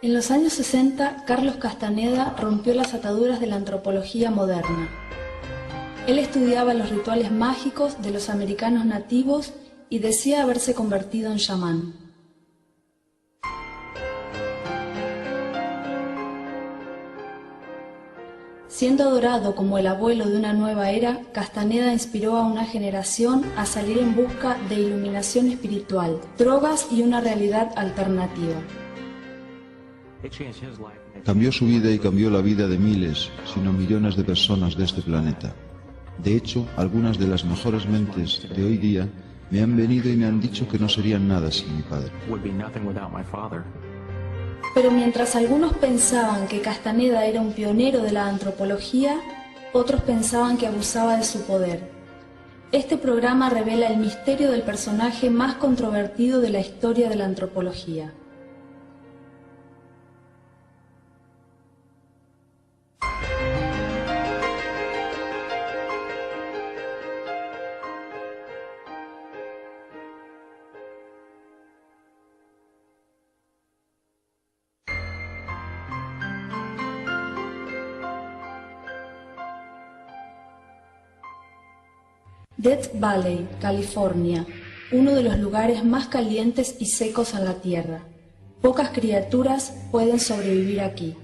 En los años 60, Carlos Castaneda rompió las ataduras de la antropología moderna. Él estudiaba los rituales mágicos de los americanos nativos y decía haberse convertido en chamán. Siendo adorado como el abuelo de una nueva era, Castaneda inspiró a una generación a salir en busca de iluminación espiritual, drogas y una realidad alternativa. Cambió su vida y cambió la vida de miles, sino millones de personas de este planeta. De hecho, algunas de las mejores mentes de hoy día me han venido y me han dicho que no serían nada sin mi padre. Pero mientras algunos pensaban que Castaneda era un pionero de la antropología, otros pensaban que abusaba de su poder. Este programa revela el misterio del personaje más controvertido de la historia de la antropología. Death Valley, California, uno de los lugares más calientes y secos en la Tierra. Pocas criaturas pueden sobrevivir aquí.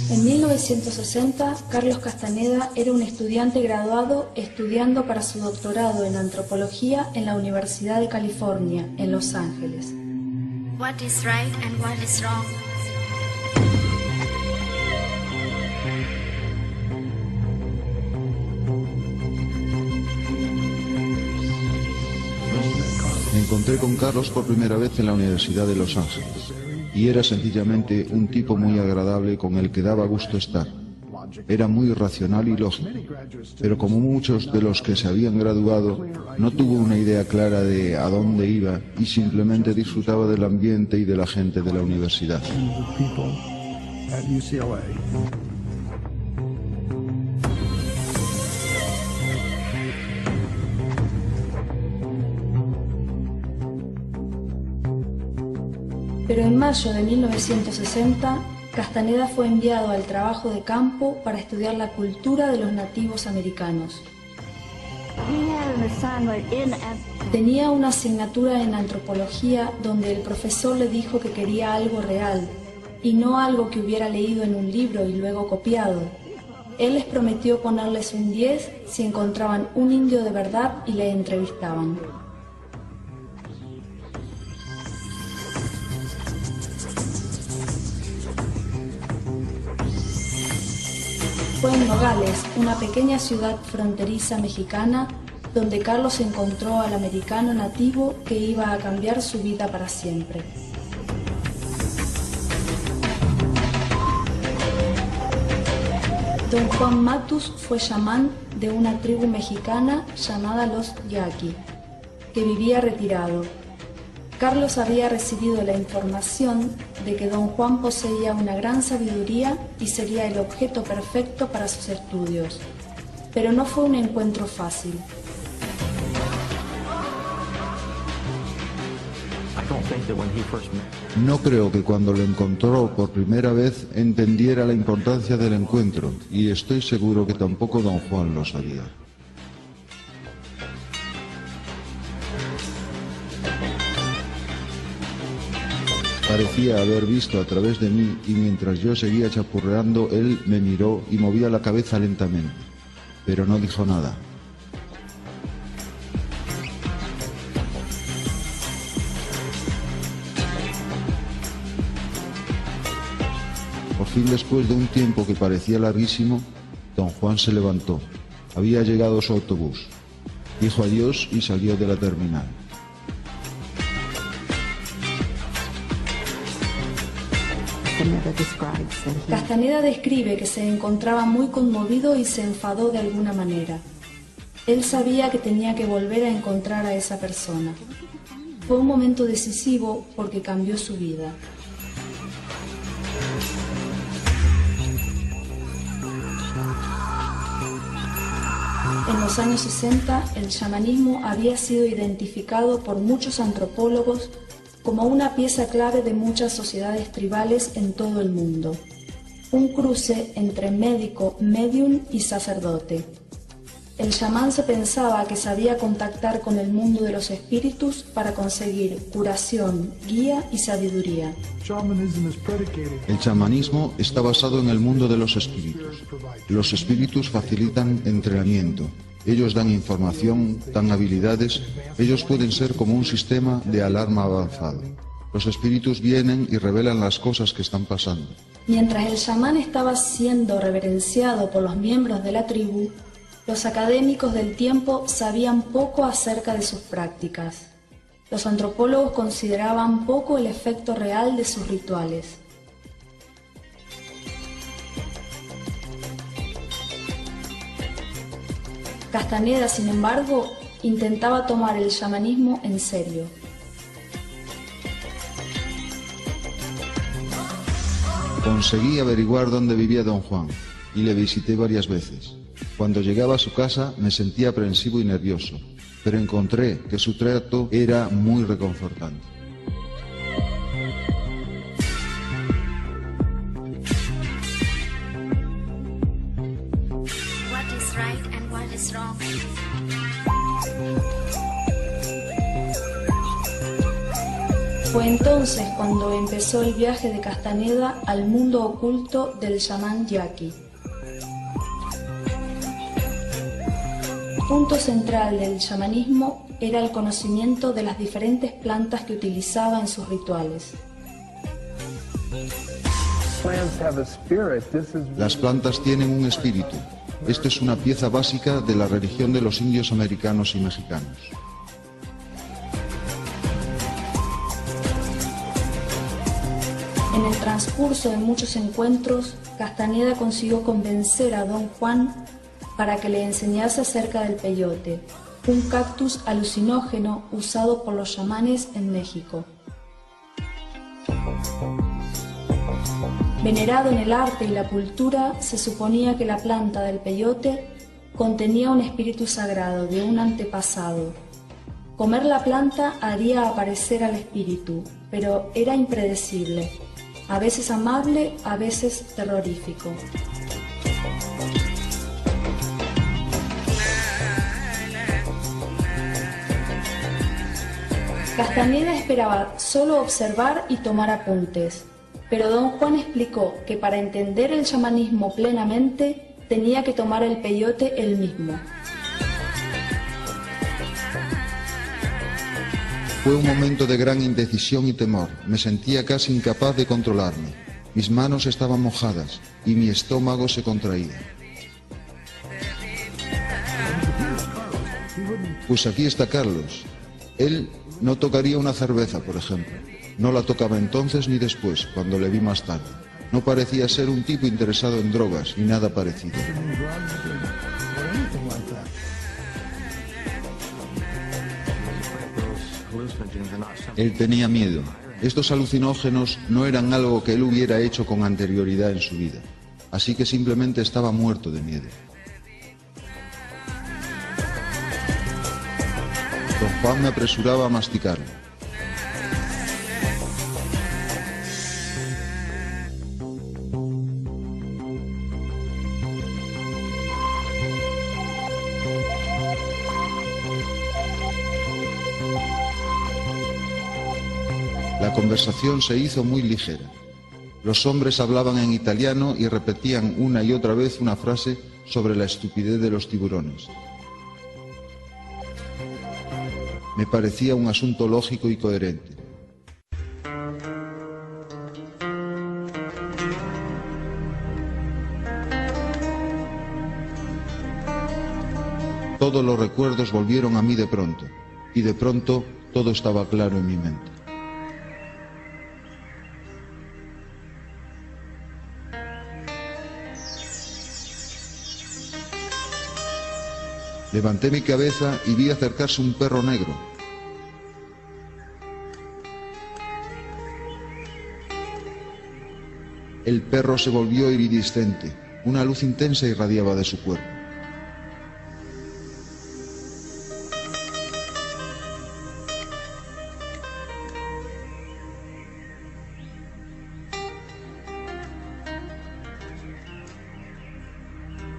En 1960, Carlos Castaneda era un estudiante graduado estudiando para su doctorado en antropología en la Universidad de California, en Los Ángeles. What is right and what is wrong? Me encontré con Carlos por primera vez en la Universidad de Los Ángeles. Y era sencillamente un tipo muy agradable con el que daba gusto estar. Era muy racional y lógico, pero como muchos de los que se habían graduado, no tuvo una idea clara de a dónde iba y simplemente disfrutaba del ambiente y de la gente de la universidad. Pero en mayo de 1960, Castaneda fue enviado al trabajo de campo para estudiar la cultura de los nativos americanos. Tenía una asignatura en antropología donde el profesor le dijo que quería algo real y no algo que hubiera leído en un libro y luego copiado. Él les prometió ponerles un 10 si encontraban un indio de verdad y le entrevistaban. Fue en Nogales, una pequeña ciudad fronteriza mexicana, donde Carlos encontró al americano nativo que iba a cambiar su vida para siempre. Don Juan Matus fue chamán de una tribu mexicana llamada los Yaqui, que vivía retirado. Carlos había recibido la información de que don Juan poseía una gran sabiduría y sería el objeto perfecto para sus estudios. Pero no fue un encuentro fácil. No creo que cuando lo encontró por primera vez entendiera la importancia del encuentro, y estoy seguro que tampoco don Juan lo sabía. Parecía haber visto a través de mí y mientras yo seguía chapurreando, él me miró y movía la cabeza lentamente, pero no dijo nada. Por fin, después de un tiempo que parecía larguísimo, don Juan se levantó. Había llegado su autobús. Dijo adiós y salió de la terminal. Castaneda describe que se encontraba muy conmovido y se enfadó de alguna manera. Él sabía que tenía que volver a encontrar a esa persona. Fue un momento decisivo porque cambió su vida. En los años 60, el chamanismo había sido identificado por muchos antropólogos como una pieza clave de muchas sociedades tribales en todo el mundo, un cruce entre médico, médium y sacerdote. El chamán se pensaba que sabía contactar con el mundo de los espíritus para conseguir curación, guía y sabiduría. El chamanismo está basado en el mundo de los espíritus. Los espíritus facilitan entrenamiento. Ellos dan información, dan habilidades. Ellos pueden ser como un sistema de alarma avanzado. Los espíritus vienen y revelan las cosas que están pasando. Mientras el chamán estaba siendo reverenciado por los miembros de la tribu, los académicos del tiempo sabían poco acerca de sus prácticas. Los antropólogos consideraban poco el efecto real de sus rituales. Castaneda, sin embargo, intentaba tomar el chamanismo en serio. Conseguí averiguar dónde vivía don Juan y le visité varias veces. Cuando llegaba a su casa me sentía aprensivo y nervioso, pero encontré que su trato era muy reconfortante. What is right and what is wrong? Fue entonces cuando empezó el viaje de Castaneda al mundo oculto del chamán yaqui. Punto central del chamanismo era el conocimiento de las diferentes plantas que utilizaba en sus rituales. Las plantas tienen un espíritu. Esto es una pieza básica de la religión de los indios americanos y mexicanos. En el transcurso de muchos encuentros, Castaneda consiguió convencer a don Juan para que le enseñase acerca del peyote, un cactus alucinógeno usado por los chamanes en México. Venerado en el arte y la cultura, se suponía que la planta del peyote contenía un espíritu sagrado de un antepasado. Comer la planta haría aparecer al espíritu, pero era impredecible, a veces amable, a veces terrorífico. Castaneda esperaba solo observar y tomar apuntes, pero don Juan explicó que para entender el chamanismo plenamente tenía que tomar el peyote él mismo. Fue un momento de gran indecisión y temor. Me sentía casi incapaz de controlarme. Mis manos estaban mojadas y mi estómago se contraía. Pues aquí está Carlos. Él no tocaría una cerveza, por ejemplo. No la tocaba entonces ni después, cuando le vi más tarde. No parecía ser un tipo interesado en drogas, ni nada parecido. Él tenía miedo. Estos alucinógenos no eran algo que él hubiera hecho con anterioridad en su vida. Así que simplemente estaba muerto de miedo. Don Juan me apresuraba a masticarlo. La conversación se hizo muy ligera. Los hombres hablaban en italiano y repetían una y otra vez una frase sobre la estupidez de los tiburones. Me parecía un asunto lógico y coherente. Todos los recuerdos volvieron a mí de pronto, y de pronto todo estaba claro en mi mente. Levanté mi cabeza y vi acercarse un perro negro. El perro se volvió iridiscente. Una luz intensa irradiaba de su cuerpo.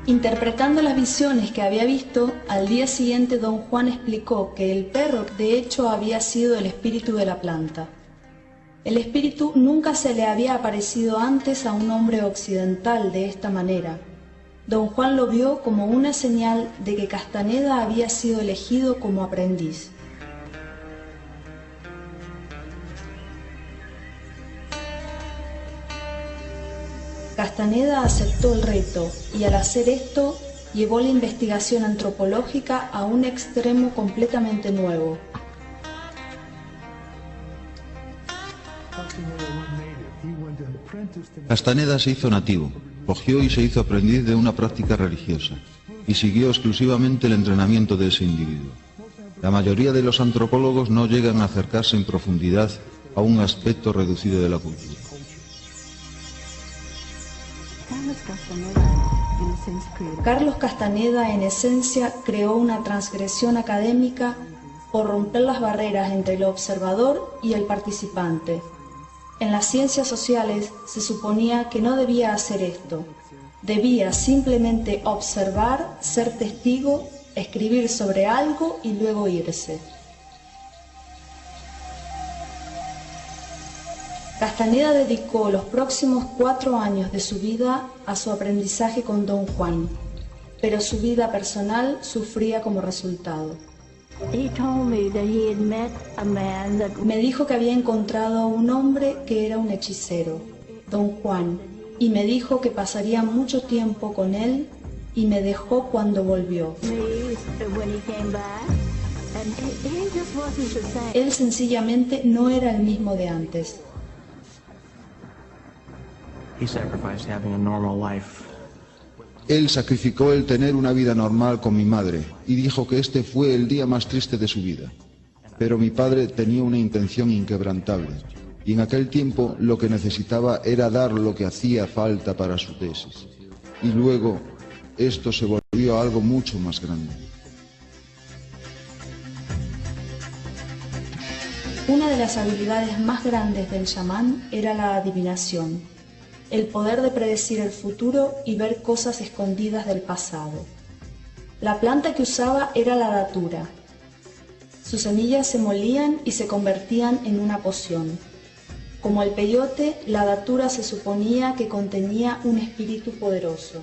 Interpretando las visiones que había visto, al día siguiente don Juan explicó que el perro de hecho había sido el espíritu de la planta. El espíritu nunca se le había aparecido antes a un hombre occidental de esta manera. Don Juan lo vio como una señal de que Castaneda había sido elegido como aprendiz. Castaneda aceptó el reto y al hacer esto llevó la investigación antropológica a un extremo completamente nuevo. Castaneda se hizo nativo, cogió y se hizo aprendiz de una práctica religiosa y siguió exclusivamente el entrenamiento de ese individuo. La mayoría de los antropólogos no llegan a acercarse en profundidad a un aspecto reducido de la cultura. Carlos Castaneda, en esencia, creó una transgresión académica por romper las barreras entre el observador y el participante. En las ciencias sociales se suponía que no debía hacer esto. Debía simplemente observar, ser testigo, escribir sobre algo y luego irse. Castaneda dedicó los próximos 4 años de su vida a su aprendizaje con don Juan, pero su vida personal sufría como resultado. Me dijo que había encontrado a un hombre que era un hechicero, don Juan, y me dijo que pasaría mucho tiempo con él y me dejó cuando volvió. Él sencillamente no era el mismo de antes. Él sacrificó el tener una vida normal con mi madre y dijo que este fue el día más triste de su vida. Pero mi padre tenía una intención inquebrantable y en aquel tiempo lo que necesitaba era dar lo que hacía falta para su tesis. Y luego esto se volvió algo mucho más grande. Una de las habilidades más grandes del chamán era la adivinación, el poder de predecir el futuro y ver cosas escondidas del pasado. La planta que usaba era la datura. Sus semillas se molían y se convertían en una poción. Como el peyote, la datura se suponía que contenía un espíritu poderoso.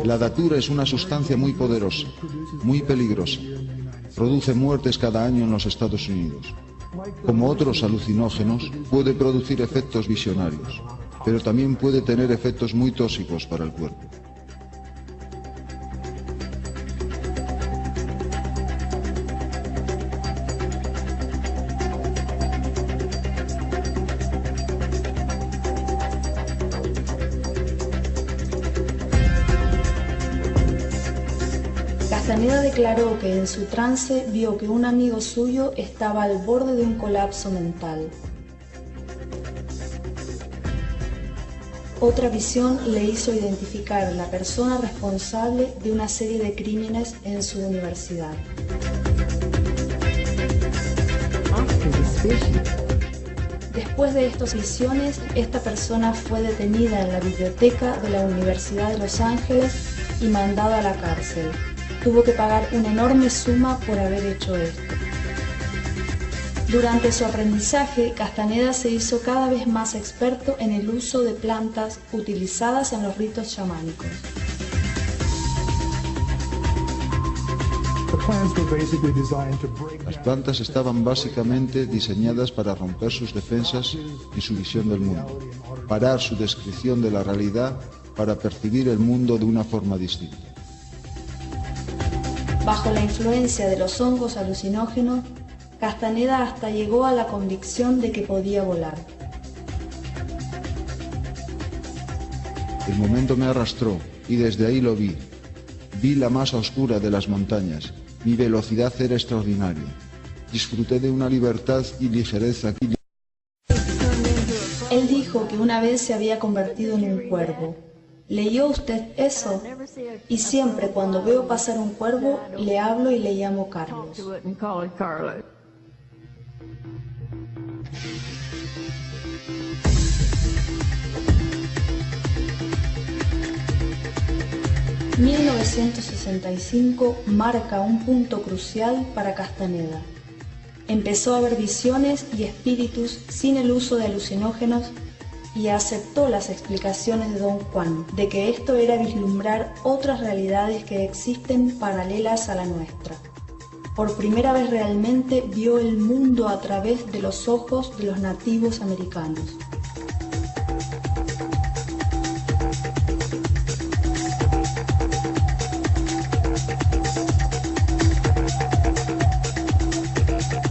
La datura es una sustancia muy poderosa, muy peligrosa. Produce muertes cada año en los Estados Unidos. Como otros alucinógenos, puede producir efectos visionarios, pero también puede tener efectos muy tóxicos para el cuerpo. Castaneda declaró que en su trance vio que un amigo suyo estaba al borde de un colapso mental. Otra visión le hizo identificar a la persona responsable de una serie de crímenes en su universidad. Después de estas visiones, esta persona fue detenida en la biblioteca de la Universidad de Los Ángeles y mandada a la cárcel. Tuvo que pagar una enorme suma por haber hecho esto. Durante su aprendizaje, Castaneda se hizo cada vez más experto en el uso de plantas utilizadas en los ritos chamánicos. Las plantas estaban básicamente diseñadas para romper sus defensas y su visión del mundo, parar su descripción de la realidad para percibir el mundo de una forma distinta. Bajo la influencia de los hongos alucinógenos, Castaneda hasta llegó a la convicción de que podía volar. El momento me arrastró y desde ahí lo vi. Vi la masa oscura de las montañas. Mi velocidad era extraordinaria. Disfruté de una libertad y ligereza que... Él dijo que una vez se había convertido en un cuervo. ¿Leyó usted eso? Y siempre cuando veo pasar un cuervo, le hablo y le llamo Carlos. 1965 marca un punto crucial para Castaneda. Empezó a ver visiones y espíritus sin el uso de alucinógenos y aceptó las explicaciones de Don Juan, de que esto era vislumbrar otras realidades que existen paralelas a la nuestra. Por primera vez realmente vio el mundo a través de los ojos de los nativos americanos.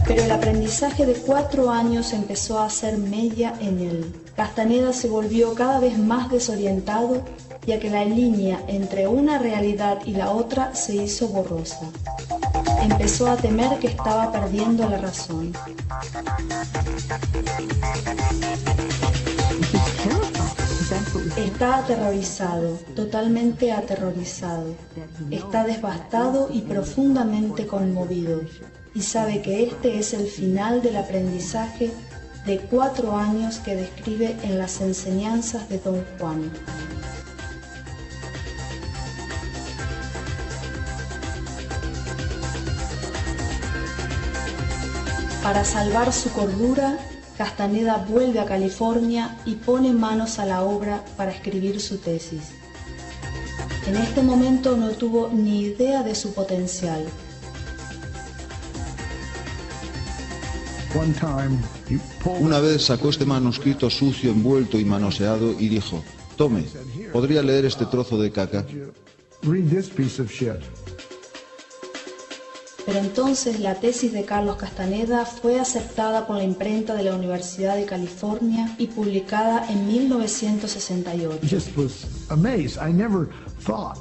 Pero el aprendizaje de 4 años empezó a hacer mella en él. Castaneda se volvió cada vez más desorientado, ya que la línea entre una realidad y la otra se hizo borrosa. Empezó a temer que estaba perdiendo la razón. Está aterrorizado, totalmente aterrorizado. Está devastado y profundamente conmovido. Y sabe que este es el final del aprendizaje de 4 años que describe en las enseñanzas de Don Juan. Para salvar su cordura, Castaneda vuelve a California y pone manos a la obra para escribir su tesis. En este momento no tuvo ni idea de su potencial. Una vez sacó este manuscrito sucio, envuelto y manoseado y dijo: «Tome, ¿podría leer este trozo de caca?». Pero entonces la tesis de Carlos Castaneda fue aceptada por la imprenta de la Universidad de California y publicada en 1968.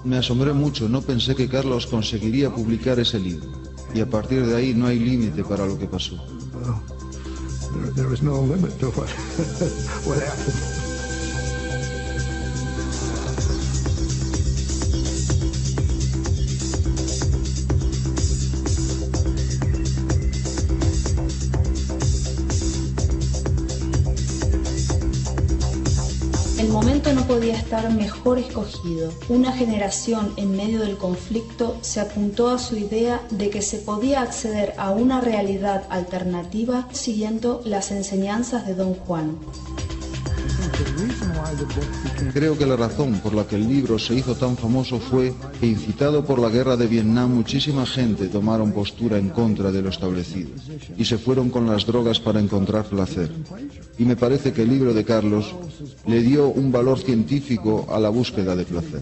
Me asombré mucho, no pensé que Carlos conseguiría publicar ese libro. Y a partir de ahí no hay límite para lo que pasó. There was no limit to what happened. El momento no podía estar mejor escogido. Una generación en medio del conflicto se apuntó a su idea de que se podía acceder a una realidad alternativa siguiendo las enseñanzas de Don Juan. Creo que la razón por la que el libro se hizo tan famoso fue que, incitado por la guerra de Vietnam, muchísima gente tomaron postura en contra de lo establecido y se fueron con las drogas para encontrar placer. Y me parece que el libro de Carlos le dio un valor científico a la búsqueda de placer.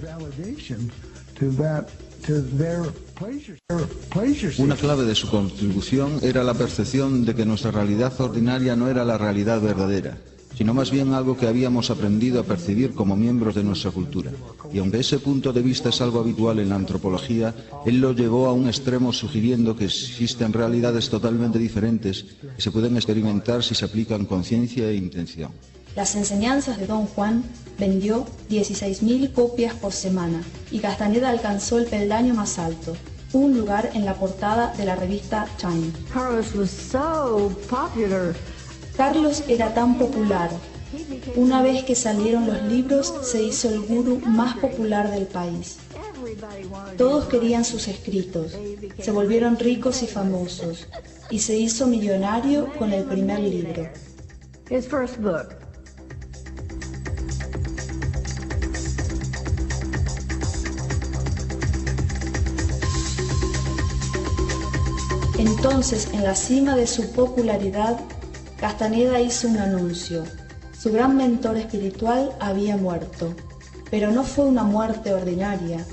Una clave de su contribución era la percepción de que nuestra realidad ordinaria no era la realidad verdadera, sino más bien algo que habíamos aprendido a percibir como miembros de nuestra cultura. Y aunque ese punto de vista es algo habitual en la antropología, él lo llevó a un extremo sugiriendo que existen realidades totalmente diferentes que se pueden experimentar si se aplican conciencia e intención. Las enseñanzas de Don Juan vendió 16.000 copias por semana y Castaneda alcanzó el peldaño más alto, un lugar en la portada de la revista Time. Carlos era tan popular. Una vez que salieron los libros, se hizo el gurú más popular del país. Todos querían sus escritos, se volvieron ricos y famosos, y se hizo millonario con el primer libro. Entonces, en la cima de su popularidad, Castaneda hizo un anuncio. Su gran mentor espiritual había muerto, pero no fue una muerte ordinaria.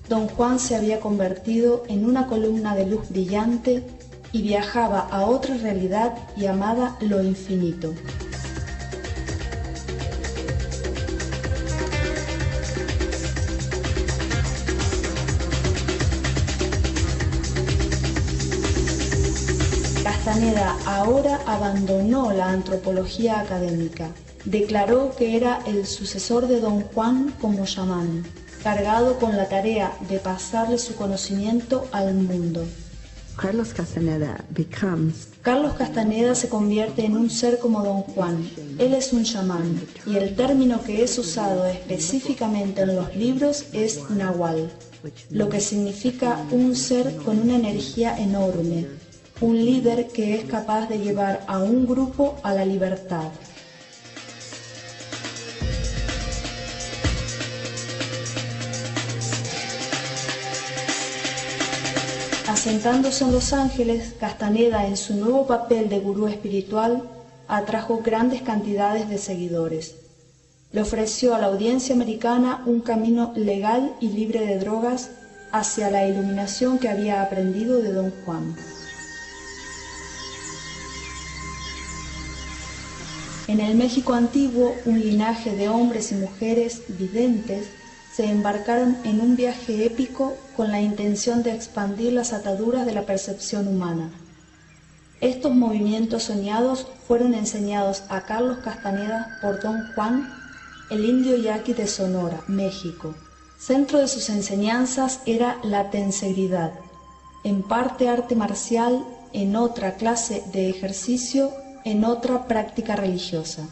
Don Juan se había convertido en una columna de luz brillante y viajaba a otra realidad llamada lo infinito. Castaneda ahora abandonó la antropología académica. Declaró que era el sucesor de Don Juan como chamán, cargado con la tarea de pasarle su conocimiento al mundo. Carlos Castaneda becomes Carlos Castaneda se convierte en un ser como Don Juan. Él es un chamán, y el término que es usado específicamente en los libros es nahual, lo que significa un ser con una energía enorme, un líder que es capaz de llevar a un grupo a la libertad. Asentándose en Los Ángeles, Castaneda, en su nuevo papel de gurú espiritual, atrajo grandes cantidades de seguidores. Le ofreció a la audiencia americana un camino legal y libre de drogas hacia la iluminación que había aprendido de Don Juan. En el México antiguo, un linaje de hombres y mujeres videntes se embarcaron en un viaje épico con la intención de expandir las ataduras de la percepción humana. Estos movimientos soñados fueron enseñados a Carlos Castaneda por Don Juan, el indio yaqui de Sonora, México. Centro de sus enseñanzas era la tensegridad, en parte arte marcial, en otra clase de ejercicio, en otra práctica religiosa.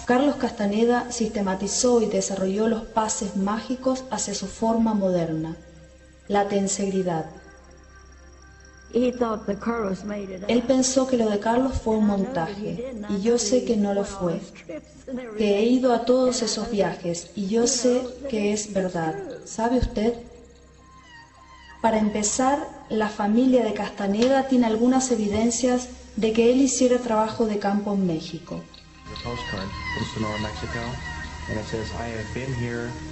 Carlos Castaneda sistematizó y desarrolló los pases mágicos hacia su forma moderna, la tensegridad. Él pensó que lo de Carlos fue un montaje, y yo sé que no lo fue, que he ido a todos esos viajes, y yo sé que es verdad. ¿Sabe usted? Para empezar, la familia de Castaneda tiene algunas evidencias de que él hiciera trabajo de campo en México.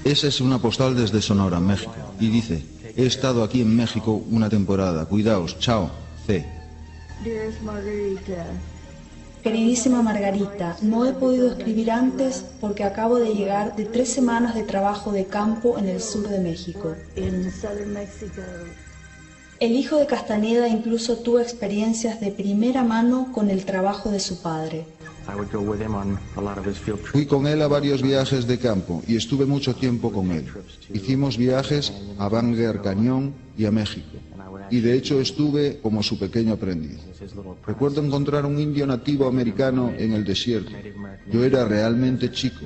Esa es una postal desde Sonora, México, y dice: he estado aquí en México una temporada, cuidaos, chao, C. Queridísima Margarita, no he podido escribir antes porque acabo de llegar de 3 semanas de trabajo de campo en el sur de México. El hijo de Castaneda incluso tuvo experiencias de primera mano con el trabajo de su padre. Fui con él a varios viajes de campo y estuve mucho tiempo con él. Hicimos viajes a Bangor Cañón y a México. Y de hecho estuve como su pequeño aprendiz. Recuerdo encontrar un indio nativo americano en el desierto. Yo era realmente chico.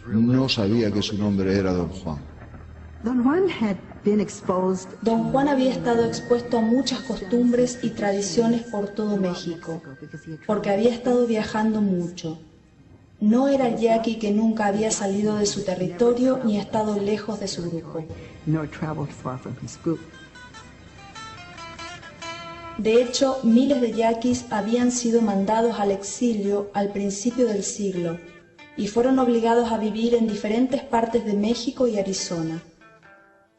No sabía que su nombre era Don Juan. Don Juan había estado expuesto a muchas costumbres y tradiciones por todo México, porque había estado viajando mucho. No era el yaqui que nunca había salido de su territorio ni estado lejos de su grupo. De hecho, miles de yaquis habían sido mandados al exilio al principio del siglo y fueron obligados a vivir en diferentes partes de México y Arizona.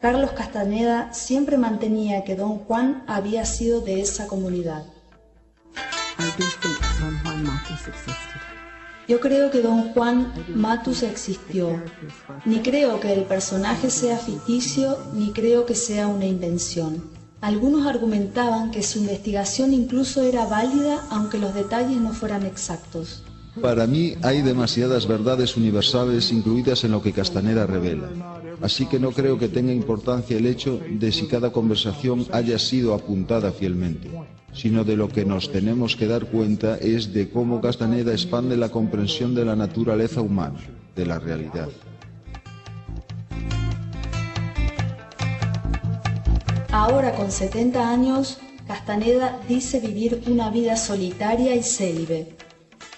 Carlos Castaneda siempre mantenía que Don Juan había sido de esa comunidad. Yo creo que Don Juan Matus existió. Ni creo que el personaje sea ficticio, ni creo que sea una invención. Algunos argumentaban que su investigación incluso era válida, aunque los detalles no fueran exactos. Para mí hay demasiadas verdades universales incluidas en lo que Castaneda revela. Así que no creo que tenga importancia el hecho de si cada conversación haya sido apuntada fielmente, sino de lo que nos tenemos que dar cuenta es de cómo Castaneda expande la comprensión de la naturaleza humana, de la realidad. Ahora, con 70 años, Castaneda dice vivir una vida solitaria y célibe,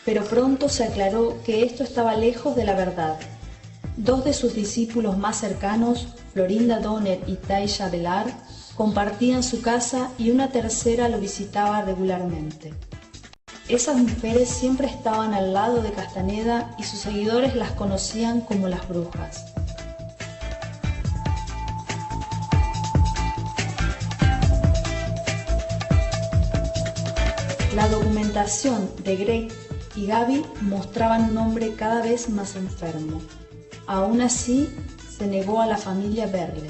pero pronto se aclaró que esto estaba lejos de la verdad. 2 de sus discípulos más cercanos, Florinda Donner y Taisha Velar, compartían su casa y una tercera lo visitaba regularmente. Esas mujeres siempre estaban al lado de Castaneda y sus seguidores las conocían como las brujas. La documentación de Greg y Gaby mostraban un hombre cada vez más enfermo. Aún así, se negó a la familia verle.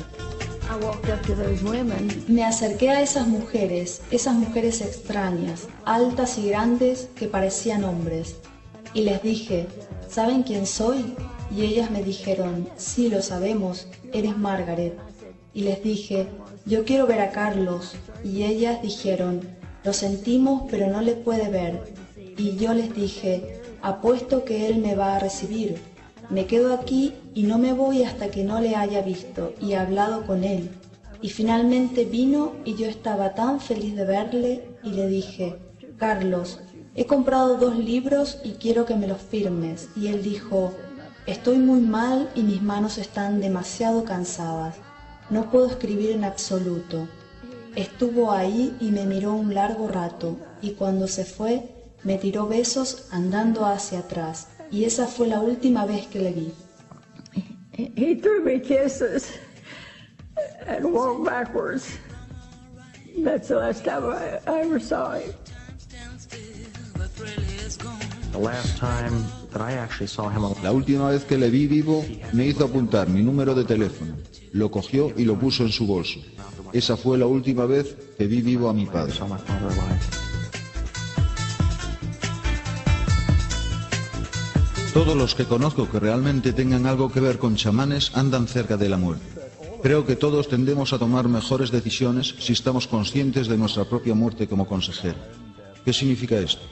I walked up to those women. Me acerqué a esas mujeres extrañas, altas y grandes que parecían hombres, y les dije, ¿saben quién soy? Y ellas me dijeron, sí, lo sabemos, eres Margaret. Y les dije, yo quiero ver a Carlos. Y ellas dijeron, lo sentimos, pero no le puede ver. Y yo les dije, apuesto que él me va a recibir. Me quedo aquí y no me voy hasta que no le haya visto y hablado con él. Y finalmente vino y yo estaba tan feliz de verle y le dije, Carlos, he comprado 2 libros y quiero que me los firmes. Y él dijo, estoy muy mal y mis manos están demasiado cansadas. No puedo escribir en absoluto. Estuvo ahí y me miró un largo rato, y cuando se fue, me tiró besos andando hacia atrás, y esa fue la última vez que le vi. He threw me kisses and walked backwards. That's the last time I ever saw him. The last time that I actually saw him alive, La última vez que le vi vivo, me hizo apuntar mi número de teléfono, lo cogió y lo puso en su bolso. Esa fue la última vez que vi vivo a mi padre. saw my father alive. Todos los que conozco que realmente tengan algo que ver con chamanes andan cerca de la muerte. Creo que todos tendemos a tomar mejores decisiones si estamos conscientes de nuestra propia muerte como consejero. ¿Qué significa esto?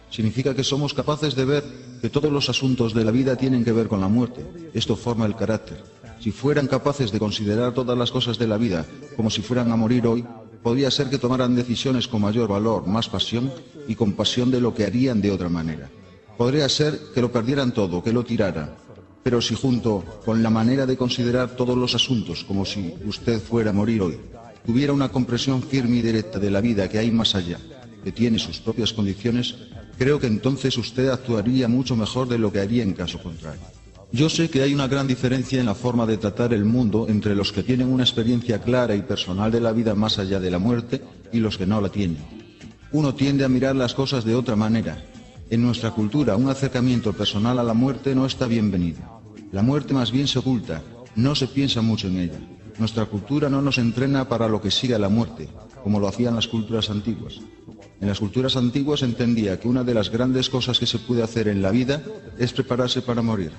Significa que somos capaces de ver que todos los asuntos de la vida tienen que ver con la muerte. Esto forma el carácter. Si fueran capaces de considerar todas las cosas de la vida como si fueran a morir hoy, podría ser que tomaran decisiones con mayor valor, más pasión y compasión de lo que harían de otra manera. Podría ser que lo perdieran todo, que lo tiraran. Pero si junto con la manera de considerar todos los asuntos como si usted fuera a morir hoy, tuviera una comprensión firme y directa de la vida que hay más allá, que tiene sus propias condiciones, creo que entonces usted actuaría mucho mejor de lo que haría en caso contrario. Yo sé que hay una gran diferencia en la forma de tratar el mundo entre los que tienen una experiencia clara y personal de la vida más allá de la muerte y los que no la tienen. Uno tiende a mirar las cosas de otra manera. En nuestra cultura, un acercamiento personal a la muerte no está bienvenido. La muerte más bien se oculta, no se piensa mucho en ella. Nuestra cultura no nos entrena para lo que sigue a la muerte, como lo hacían las culturas antiguas. En las culturas antiguas se entendía que una de las grandes cosas que se puede hacer en la vida es prepararse para morir,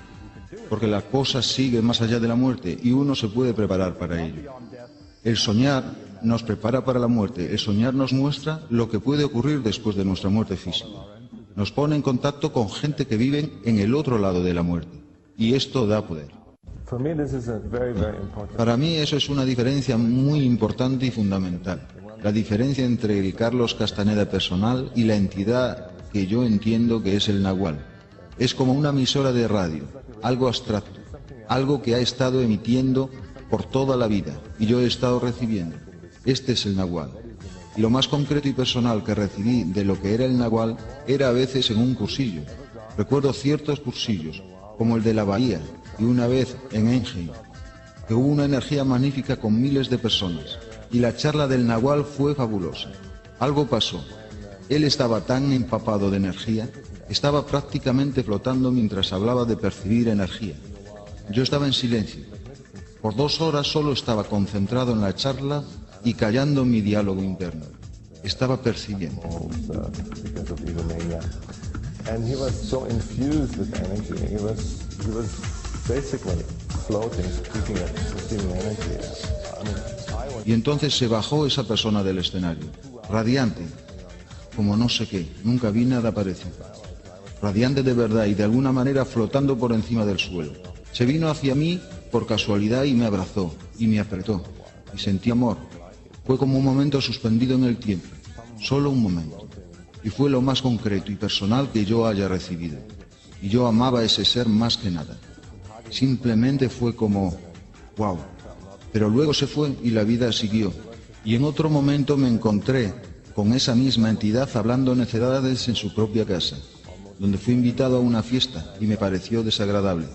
porque la cosa sigue más allá de la muerte y uno se puede preparar para ello. El soñar nos prepara para la muerte, el soñar nos muestra lo que puede ocurrir después de nuestra muerte física. Nos pone en contacto con gente que vive en el otro lado de la muerte, y esto da poder. Para mí eso es una diferencia muy importante y fundamental, la diferencia entre el Carlos Castaneda personal y la entidad que yo entiendo que es el Nahual. Es como una emisora de radio, algo abstracto, algo que ha estado emitiendo por toda la vida, y yo he estado recibiendo. Este es el Nahual. Y lo más concreto y personal que recibí de lo que era el Nahual era a veces en un cursillo. Recuerdo ciertos cursillos, como el de la Bahía, y una vez en Engen, que hubo una energía magnífica con miles de personas, y la charla del Nahual fue fabulosa. Algo pasó. Él estaba tan empapado de energía, estaba prácticamente flotando mientras hablaba de percibir energía. Yo estaba en silencio. Por 2 horas solo estaba concentrado en la charla y callando mi diálogo interno. Estaba percibiendo. Y entonces se bajó esa persona del escenario, radiante, como no sé qué, nunca vi nada parecido. Radiante de verdad y de alguna manera flotando por encima del suelo. Se vino hacia mí por casualidad y me abrazó, y me apretó, y sentí amor. Fue como un momento suspendido en el tiempo, solo un momento, y fue lo más concreto y personal que yo haya recibido, y yo amaba a ese ser más que nada. Simplemente fue como, wow, pero luego se fue y la vida siguió, y en otro momento me encontré con esa misma entidad hablando necedades en su propia casa, donde fui invitado a una fiesta y me pareció desagradable,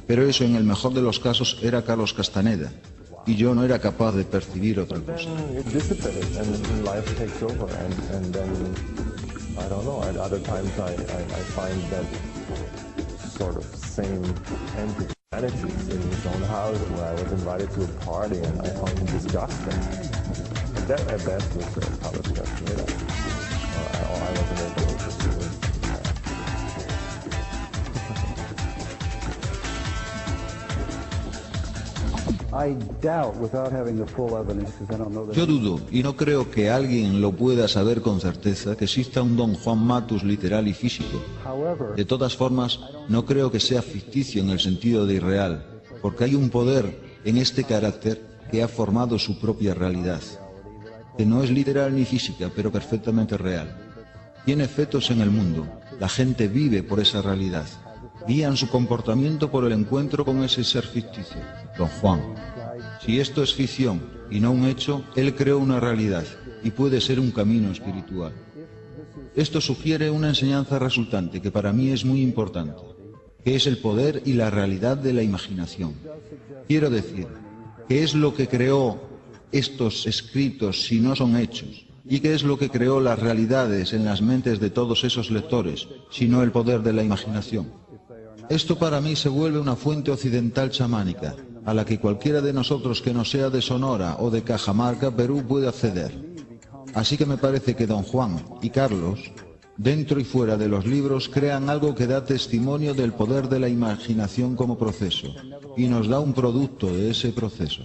pero eso en el mejor de los casos era Carlos Castaneda, y yo no era capaz de percibir otra cosa. attitudes in his own house where I was invited to a party and I found him disgusting. That at best was Carlos Castaneda. I wasn't able to pursue it. I doubt, without having the full evidence, because I don't know that. Yo dudo, y no creo que alguien lo pueda saber con certeza, que exista un Don Juan Matus literal y físico. However, De todas formas, no creo que sea ficticio en el sentido de irreal, porque hay un poder en este carácter que ha formado su propia realidad, que no es literal ni física, pero perfectamente real. Tiene efectos en el mundo, la gente vive por esa realidad, guían su comportamiento por el encuentro con ese ser ficticio, Don Juan. Si esto es ficción y no un hecho, él creó una realidad y puede ser un camino espiritual. Esto sugiere una enseñanza resultante que para mí es muy importante, que es el poder y la realidad de la imaginación. Quiero decir, ¿qué es lo que creó estos escritos si no son hechos? ¿Y qué es lo que creó las realidades en las mentes de todos esos lectores, si no el poder de la imaginación? Esto para mí se vuelve una fuente occidental chamánica, a la que cualquiera de nosotros que no sea de Sonora o de Cajamarca, Perú, puede acceder. Así que me parece que Don Juan y Carlos, dentro y fuera de los libros, crean algo que da testimonio del poder de la imaginación como proceso, y nos da un producto de ese proceso,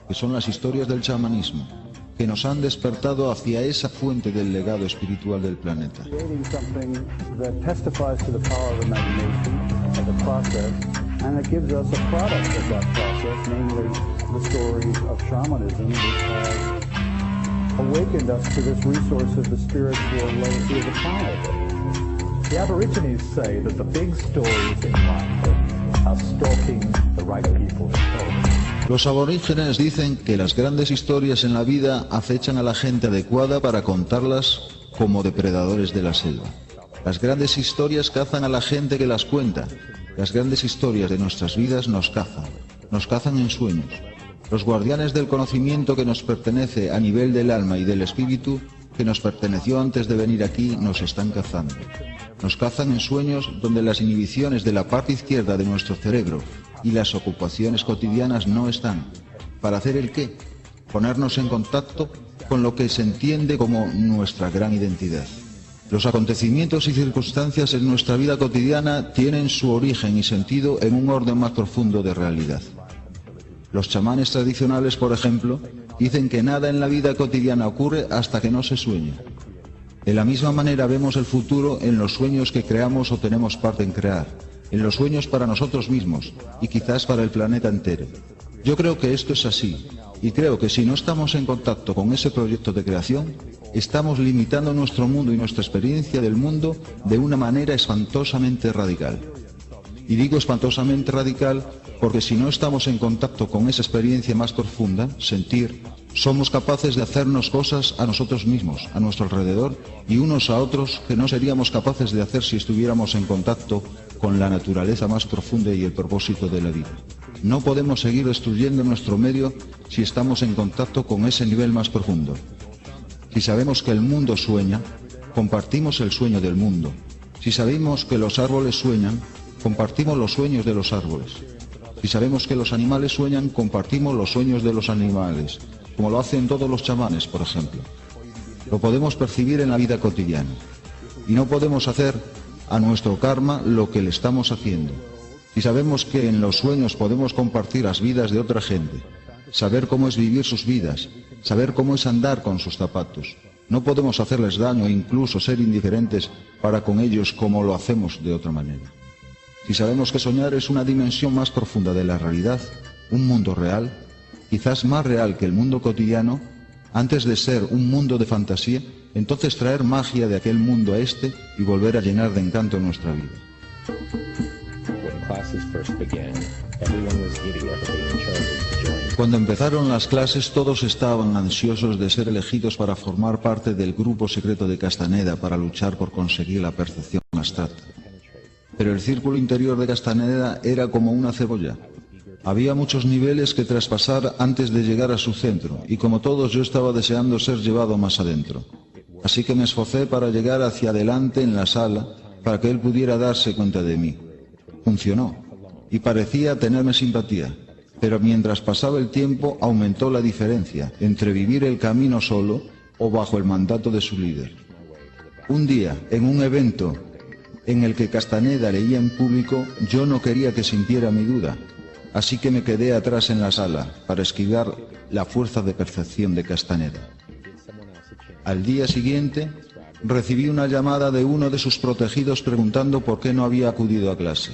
que son las historias del chamanismo, que nos han despertado hacia esa fuente del legado espiritual del planeta. creating something that testifies to the power of imagination as a process, and it gives us a product of that process, namely the stories of shamanism, which have awakened us to this resource of the spiritual legacy of the planet. The Aborigines say that the big stories in life are stalking the right people to tell them. Los aborígenes dicen que las grandes historias en la vida acechan a la gente adecuada para contarlas como depredadores de la selva. Las grandes historias cazan a la gente que las cuenta. Las grandes historias de nuestras vidas nos cazan en sueños. Los guardianes del conocimiento que nos pertenece a nivel del alma y del espíritu, que nos perteneció antes de venir aquí, nos están cazando. Nos cazan en sueños donde las inhibiciones de la parte izquierda de nuestro cerebro y las ocupaciones cotidianas no están. ¿Para hacer el qué? Ponernos en contacto con lo que se entiende como nuestra gran identidad. Los acontecimientos y circunstancias en nuestra vida cotidiana tienen su origen y sentido en un orden más profundo de realidad. Los chamanes tradicionales, por ejemplo, dicen que nada en la vida cotidiana ocurre hasta que no se sueña. De la misma manera vemos el futuro en los sueños que creamos o tenemos parte en crear, en los sueños para nosotros mismos y quizás para el planeta entero. Yo creo que esto es así, y creo que si no estamos en contacto con ese proyecto de creación, estamos limitando nuestro mundo y nuestra experiencia del mundo de una manera espantosamente radical. Y digo espantosamente radical porque si no estamos en contacto con esa experiencia más profunda, sentir, somos capaces de hacernos cosas a nosotros mismos, a nuestro alrededor y unos a otros que no seríamos capaces de hacer si estuviéramos en contacto con la naturaleza más profunda y el propósito de la vida. No podemos seguir destruyendo nuestro medio si estamos en contacto con ese nivel más profundo. Si sabemos que el mundo sueña, compartimos el sueño del mundo. Si sabemos que los árboles sueñan, compartimos los sueños de los árboles. Si sabemos que los animales sueñan, compartimos los sueños de los animales, como lo hacen todos los chamanes, por ejemplo. Lo podemos percibir en la vida cotidiana. Y no podemos hacer a nuestro karma lo que le estamos haciendo. Si sabemos que en los sueños podemos compartir las vidas de otra gente, saber cómo es vivir sus vidas, saber cómo es andar con sus zapatos, no podemos hacerles daño e incluso ser indiferentes para con ellos como lo hacemos de otra manera. Si sabemos que soñar es una dimensión más profunda de la realidad, un mundo real, quizás más real que el mundo cotidiano, antes de ser un mundo de fantasía, entonces traer magia de aquel mundo a este y volver a llenar de encanto nuestra vida. Cuando empezaron las clases todos estaban ansiosos de ser elegidos para formar parte del grupo secreto de Castaneda para luchar por conseguir la percepción abstracta. Pero el círculo interior de Castaneda era como una cebolla. Había muchos niveles que traspasar antes de llegar a su centro, y como todos yo estaba deseando ser llevado más adentro. Así que me esforcé para llegar hacia adelante en la sala, para que él pudiera darse cuenta de mí. Funcionó. y parecía tenerme simpatía, pero mientras pasaba el tiempo aumentó la diferencia entre vivir el camino solo o bajo el mandato de su líder. Un día, en un evento en el que Castaneda leía en público, yo no quería que sintiera mi duda, así que me quedé atrás en la sala para esquivar la fuerza de percepción de Castaneda. Al día siguiente, recibí una llamada de uno de sus protegidos preguntando por qué no había acudido a clase.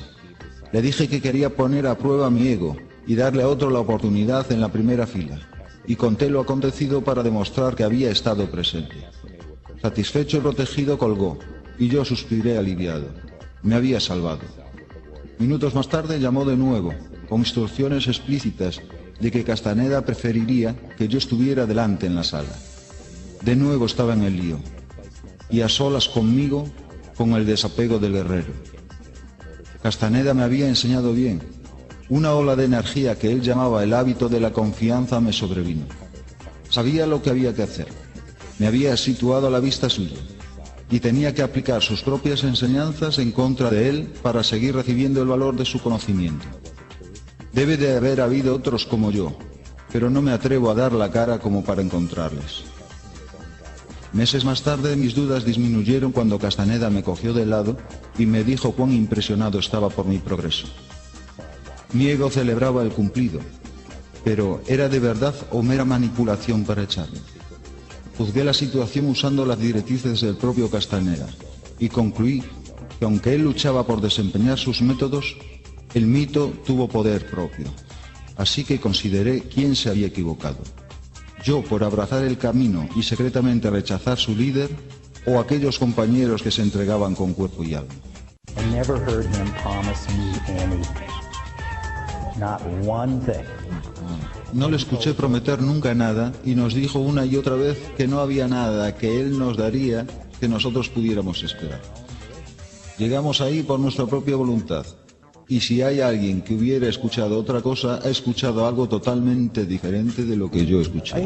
Le dije que quería poner a prueba mi ego y darle a otro la oportunidad en la primera fila, y conté lo acontecido para demostrar que había estado presente. Satisfecho, el protegido colgó, y yo suspiré aliviado. Me había salvado. Minutos más tarde llamó de nuevo, con instrucciones explícitas de que Castaneda preferiría que yo estuviera delante en la sala. De nuevo estaba en el lío, y a solas conmigo, con el desapego del guerrero. Castaneda me había enseñado bien. Una ola de energía que él llamaba el hábito de la confianza me sobrevino. Sabía lo que había que hacer. Me había situado a la vista suya, y tenía que aplicar sus propias enseñanzas en contra de él para seguir recibiendo el valor de su conocimiento. Debe de haber habido otros como yo, pero no me atrevo a dar la cara como para encontrarles. Meses más tarde mis dudas disminuyeron cuando Castaneda me cogió de lado y me dijo cuán impresionado estaba por mi progreso. Mi ego celebraba el cumplido, pero ¿era de verdad o mera manipulación para echarme? Juzgué la situación usando las directrices del propio Castaneda y concluí que aunque él luchaba por desempeñar sus métodos, el mito tuvo poder propio. Así que consideré quién se había equivocado. Yo por abrazar el camino y secretamente rechazar su líder, o aquellos compañeros que se entregaban con cuerpo y alma. I never heard him promise me anything. Not one thing. No le escuché prometer nunca nada y nos dijo una y otra vez que no había nada que él nos daría que nosotros pudiéramos esperar. Llegamos ahí por nuestra propia voluntad. Y si hay alguien que hubiera escuchado otra cosa, ha escuchado algo totalmente diferente de lo que yo escuché.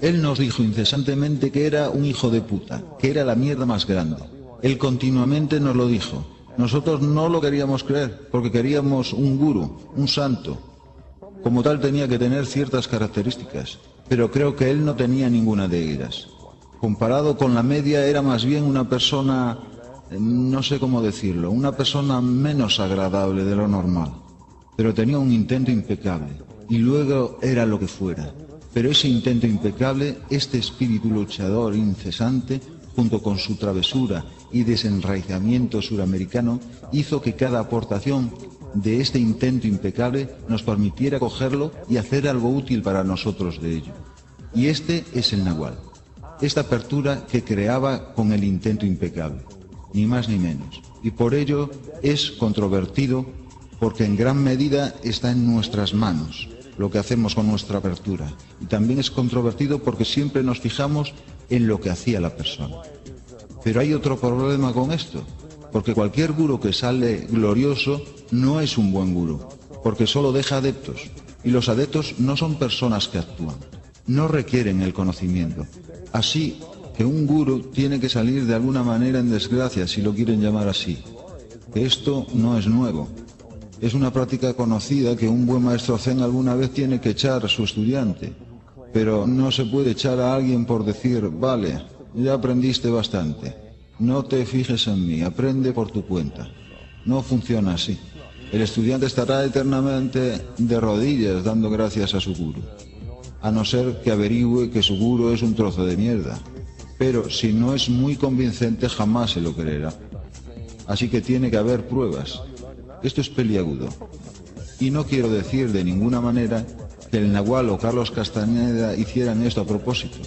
Él nos dijo incesantemente que era un hijo de puta, que era la mierda más grande. Él continuamente nos lo dijo. Nosotros no lo queríamos creer, porque queríamos un gurú, un santo. Como tal tenía que tener ciertas características, pero creo que él no tenía ninguna de ellas. Comparado con la media, era más bien una persona... no sé cómo decirlo, una persona menos agradable de lo normal, pero tenía un intento impecable, y luego era lo que fuera. Pero ese intento impecable, este espíritu luchador incesante, junto con su travesura y desenraizamiento suramericano, hizo que cada aportación de este intento impecable nos permitiera cogerlo y hacer algo útil para nosotros de ello. Y este es el Nahual, esta apertura que creaba con el intento impecable. Ni más ni menos, y por ello es controvertido porque en gran medida está en nuestras manos lo que hacemos con nuestra apertura, y también es controvertido porque siempre nos fijamos en lo que hacía la persona. Pero hay otro problema con esto, porque cualquier gurú que sale glorioso no es un buen gurú, porque solo deja adeptos, y los adeptos no son personas que actúan, no requieren el conocimiento. Así que un gurú tiene que salir de alguna manera en desgracia, si lo quieren llamar así. Esto no es nuevo. Es una práctica conocida que un buen maestro zen alguna vez tiene que echar a su estudiante. Pero no se puede echar a alguien por decir, vale, ya aprendiste bastante. No te fijes en mí, aprende por tu cuenta. No funciona así. El estudiante estará eternamente de rodillas dando gracias a su gurú, a no ser que averigüe que su gurú es un trozo de mierda. Pero si no es muy convincente, jamás se lo creerá. Así que tiene que haber pruebas. Esto es peliagudo. Y no quiero decir de ninguna manera que el Nahual o Carlos Castaneda hicieran esto a propósito.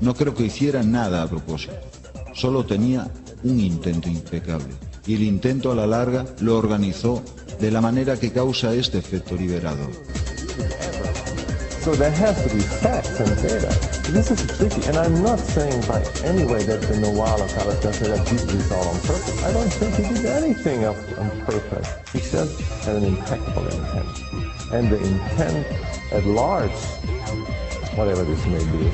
No creo que hicieran nada a propósito. Solo tenía un intento impecable. Y el intento a la larga lo organizó de la manera que causa este efecto liberador. So there has to be facts and data. This is tricky, and I'm not saying by any way that the Nahual or Carlos Castaneda did this all on purpose. I don't think he did anything on purpose. He just had an impeccable intent. And the intent at large, whatever this may be,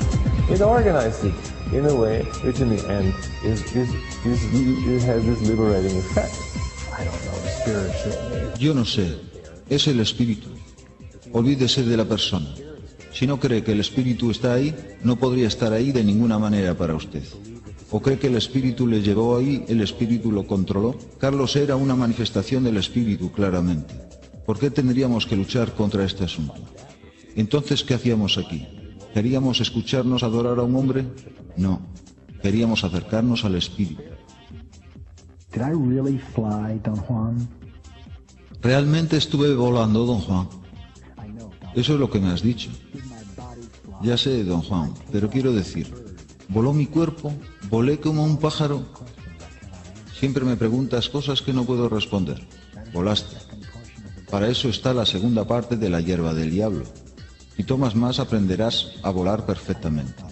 it organized it in a way which in the end it has this liberating effect. Yo no sé, es el espíritu. Olvídese de la persona. Si no cree que el espíritu está ahí, no podría estar ahí de ninguna manera para usted. ¿O cree que el espíritu le llevó ahí, el espíritu lo controló? Carlos era una manifestación del espíritu, claramente. ¿Por qué tendríamos que luchar contra este asunto? Entonces, ¿qué hacíamos aquí? ¿Queríamos escucharnos adorar a un hombre? No, queríamos acercarnos al espíritu. Did I really fly, Don Juan? ¿Realmente estuve volando, don Juan? Eso es lo que me has dicho. Ya sé, don Juan, pero quiero decir, ¿voló mi cuerpo? ¿Volé como un pájaro? Siempre me preguntas cosas que no puedo responder. Volaste. Para eso está la segunda parte de la hierba del diablo. Si tomas más, aprenderás a volar perfectamente.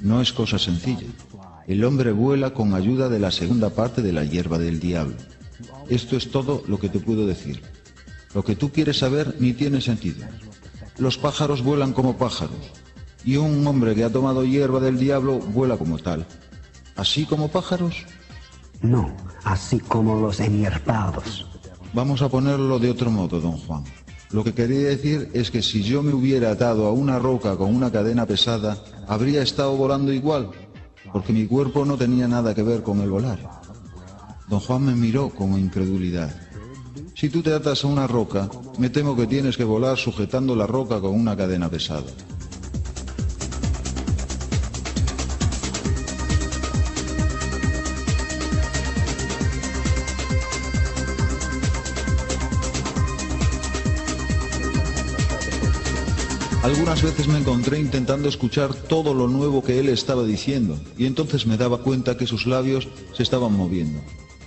No es cosa sencilla. El hombre vuela con ayuda de la segunda parte de la hierba del diablo. Esto es todo lo que te puedo decir. Lo que tú quieres saber ni tiene sentido. Los pájaros vuelan como pájaros, y un hombre que ha tomado hierba del diablo vuela como tal. ¿Así como pájaros? No, así como los enhierbados. Vamos a ponerlo de otro modo, don Juan. Lo que quería decir es que si yo me hubiera atado a una roca con una cadena pesada, habría estado volando igual, porque mi cuerpo no tenía nada que ver con el volar. Don Juan me miró con incredulidad. Si tú te atas a una roca, me temo que tienes que volar sujetando la roca con una cadena pesada. Algunas veces me encontré intentando escuchar todo lo nuevo que él estaba diciendo, y entonces me daba cuenta que sus labios se estaban moviendo.